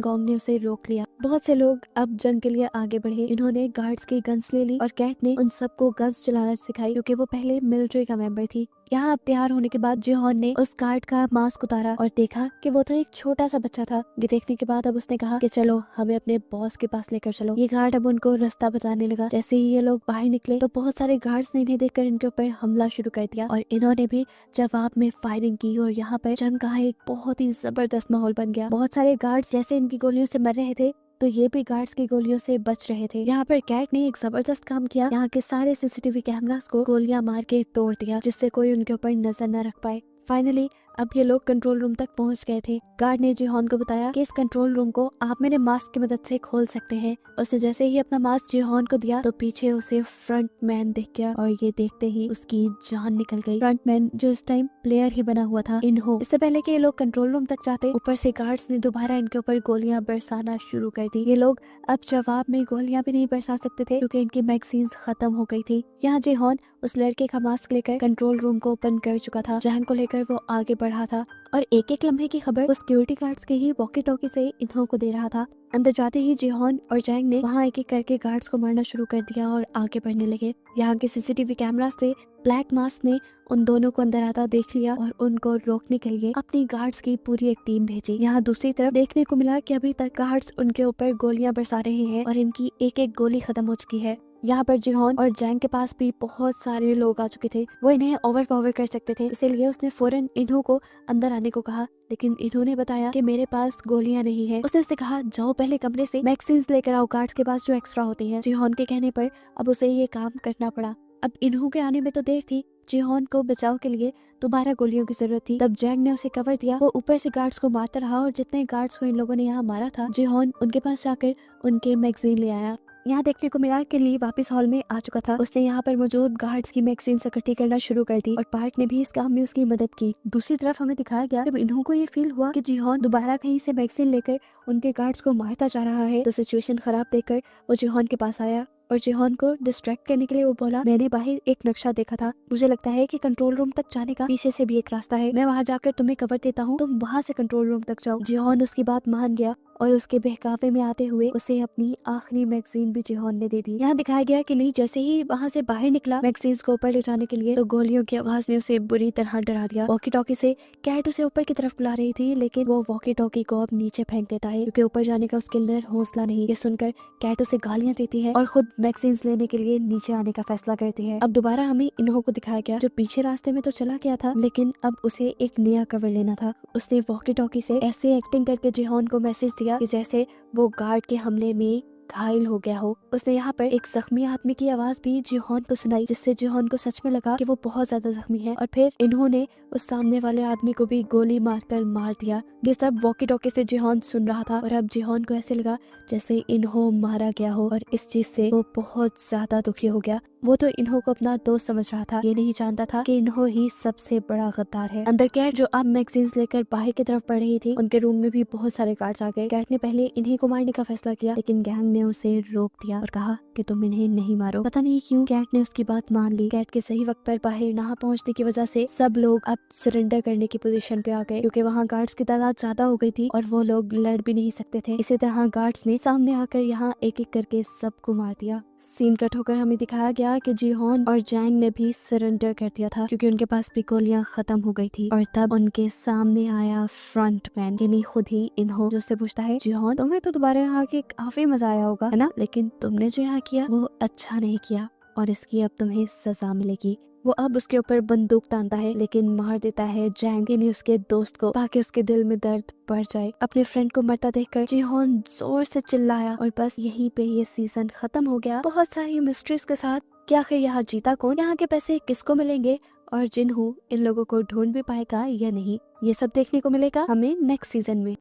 Speaker 1: गोंग ने उसे रोक लिया। बहुत से लोग अब जंग के लिए आगे बढ़े, इन्होंने गार्ड्स की गन्स ले ली और कैट ने उन सबको गन्स चलाना सिखाई, क्योंकि वो पहले मिलिट्री का मेंबर थी। यहाँ अब तैयार होने के बाद जिहोन ने उस गार्ड का मास्क उतारा और देखा कि वो तो एक छोटा सा बच्चा था। ये देखने के बाद अब उसने कहा कि चलो हमें अपने बॉस के पास लेकर चलो। ये गार्ड अब उनको रास्ता बताने लगा। जैसे ही ये लोग बाहर निकले तो बहुत सारे गार्ड्स ने इन्हें देखकर इनके ऊपर हमला शुरू कर दिया और इन्होंने भी जवाब में फायरिंग की और यहाँ पर जंग का एक बहुत ही जबरदस्त माहौल बन गया। बहुत सारे गार्ड्स जैसे इनकी गोलियों से मर रहे थे तो ये भी गार्ड्स की गोलियों से बच रहे थे। यहाँ पर कैट ने एक जबरदस्त काम किया, यहाँ के सारे सीसीटीवी कैमरास को गोलियां मार के तोड़ दिया, जिससे कोई उनके ऊपर नजर न रख पाए। फाइनली अब ये लोग कंट्रोल रूम तक पहुंच गए थे। गार्ड ने जिहोन को बताया कि इस कंट्रोल रूम को आप मेरे मास्क की मदद से खोल सकते हैं। उसने जैसे ही अपना मास्क जिहोन को दिया तो पीछे उसे फ्रंट मैन दिख गया और ये देखते ही उसकी जान निकल गई। फ्रंट मैन जो इस टाइम प्लेयर ही बना हुआ था इन्हो। इससे पहले कि ये लोग कंट्रोल रूम तक जाते, ऊपर से गार्ड्स ने दोबारा इनके ऊपर गोलियां बरसाना शुरू कर दी। ये लोग अब जवाब में गोलियां भी नहीं बरसा सकते थे क्योंकि इनकी मैगजीन्स खत्म हो गई थी। यहाँ जिहोन उस लड़के का मास्क लेकर कंट्रोल रूम को ओपन कर चुका था, जहां को लेकर वो आगे बढ़ा था और एक एक लम्हे की खबर वो सिक्योरिटी गार्ड्स के ही वॉकी टॉकी से इन्हों को दे रहा था। अंदर जाते ही जिहोन और जैंग ने वहाँ एक एक करके गार्ड्स को मारना शुरू कर दिया और आगे बढ़ने लगे। यहाँ के सीसीटीवी कैमरास से ब्लैक मास्क ने उन दोनों को अंदर आता देख लिया और उनको रोकने के लिए अपनी गार्ड्स की पूरी एक टीम भेजी। यहाँ दूसरी तरफ देखने को मिला कि अभी तक गार्ड्स उनके ऊपर गोलियां बरसा रहे हैं और इनकी एक एक गोली खत्म हो चुकी है। यहाँ पर जिहोन और जैंग के पास भी बहुत सारे लोग आ चुके थे, वो इन्हें ओवरपावर कर सकते थे, इसीलिए उसने फौरन इन्हों को अंदर आने को कहा। लेकिन इन्होंने बताया कि मेरे पास गोलियां नहीं है। उसने उससे कहा जाओ पहले कमरे से मैगजीन्स लेकर आओ गार्ड्स के पास जो एक्स्ट्रा होती हैं। जिहोन के कहने पर अब उसे ये काम करना पड़ा। अब इन्हों के आने में तो देर थी, जिहोन को बचाव के लिए दोबारा गोलियों की जरूरत थी। तब जैंग ने उसे कवर दिया, वो ऊपर से गार्ड्स को मारता रहा और जितने गार्ड्स को इन लोगों ने यहाँ मारा था जिहोन उनके पास जाकर उनके मैगजीन ले आया। यहाँ देखने को मिला कि ली वापस हॉल में आ चुका था। उसने यहाँ पर मौजूद गार्ड्स की मैगजीन इकट्ठी करना शुरू कर दी और पार्क ने भी इस काम में उसकी मदद की। दूसरी तरफ हमें दिखाया गया जब इन्हों को ये फील हुआ कि जिहोन दोबारा कहीं से मैगजीन लेकर उनके गार्ड्स को मारता जा रहा है, तो सिचुएशन खराब देखकर वो जिहोन के पास आया और जिहोन को डिस्ट्रैक्ट करने के लिए वो बोला, मैंने बाहर एक नक्शा देखा था, मुझे लगता है कि कंट्रोल रूम तक जाने का पीछे से भी एक रास्ता है, मैं वहाँ जाकर तुम्हें कवर देता हूँ, तुम वहाँ से कंट्रोल रूम तक जाओ। जिहोन उसकी बात मान गया और उसके बहकावे में आते हुए उसे अपनी आखिरी मैगजीन भी जिहोन ने दे दी। यहाँ दिखाया गया कि ली जैसे ही वहाँ से बाहर निकला मैगजीन्स को ऊपर ले जाने के लिए, तो गोलियों की आवाज ने उसे बुरी तरह डरा दिया। वॉकी टॉकी से कैट उसे ऊपर की तरफ बुला रही थी, लेकिन वो वॉकी टॉकी को अब नीचे फेंक देता है क्योंकि ऊपर जाने का उसके अंदर हौसला नहीं। ये सुनकर कैट उसे गालियां देती है और खुद मैगजीन्स लेने के लिए नीचे आने का फैसला करती है। अब दोबारा हमें इन्हों को दिखाया गया जो पीछे रास्ते में तो चला गया था, लेकिन अब उसे एक नया कवर लेना था। उसने वॉकी टॉकी से ऐसे एक्टिंग करके जिहोन को मैसेज दिया कि जैसे वो गार्ड के हमले में घायल हो गया हो। उसने यहाँ पर एक जख्मी आदमी की आवाज भी जिहोन को सुनाई, जिससे जिहोन को सच में लगा कि वो बहुत ज्यादा जख्मी है और फिर इन्होंने उस सामने वाले आदमी को भी गोली मारकर मार दिया। ये सब वॉकी टॉकी से जिहोन सुन रहा था और अब जिहोन को ऐसे लगा जैसे इन्हों मारा गया हो और इस चीज से वो बहुत ज्यादा दुखी हो गया। वो तो इन्हो को अपना दोस्त समझ रहा था, ये नहीं जानता था कि इन्हो ही सबसे बड़ा गद्दार है। अंदर कैट जो अब मैगजीन्स लेकर बाहर की तरफ बढ़ रही थी, उनके रूम में भी बहुत सारे गार्ड्स आ गए। कैट ने पहले इन्हीं को मारने का फैसला किया, लेकिन गैंग ने उसे रोक दिया और कहा कि तुम इन्हें नहीं मारो। पता नहीं क्यों कैट ने उसकी बात मान ली। कैट के सही वक्त पर बाहर ना पहुंचने की वजह से सब लोग अब सरेंडर करने की पोजीशन पे आ गए, क्योंकि वहाँ गार्ड्स की तादाद ज्यादा हो गई थी और वो लोग लड़ भी नहीं सकते थे। इसी तरह गार्ड्स ने सामने आकर यहाँ एक एक करके सबको मार दिया। सीन कट होकर हमें दिखाया गया कि जीहोन और जैंग ने भी सरेंडर कर दिया था, क्योंकि उनके पास भी गोलियां खत्म हो गई थी। और तब उनके सामने आया फ्रंटमैन, यानी खुद ही इन्हो, जो उससे पूछता है जीहोन तुम्हें तो दोबारा यहाँ आके काफी मजा आया होगा, है ना, लेकिन तुमने जो यहाँ किया वो अच्छा नहीं किया और इसकी अब तुम्हें सजा मिलेगी। वो अब उसके ऊपर बंदूक तानता है, लेकिन मार देता है जैंग, यानी उसके दोस्त को, ताकि उसके दिल में दर्द बढ़ जाए। अपने फ्रेंड को मरता देखकर जीहोन जोर से चिल्लाया और बस यहीं पे ये सीजन खत्म हो गया, बहुत सारी मिस्ट्रीज के साथ कि आखिर यहाँ जीता कौन, यहाँ के पैसे किसको मिलेंगे और जिन्हों इन लोगों को ढूंढ भी पाएगा या नहीं, ये सब देखने को मिलेगा हमें नेक्स्ट सीजन में।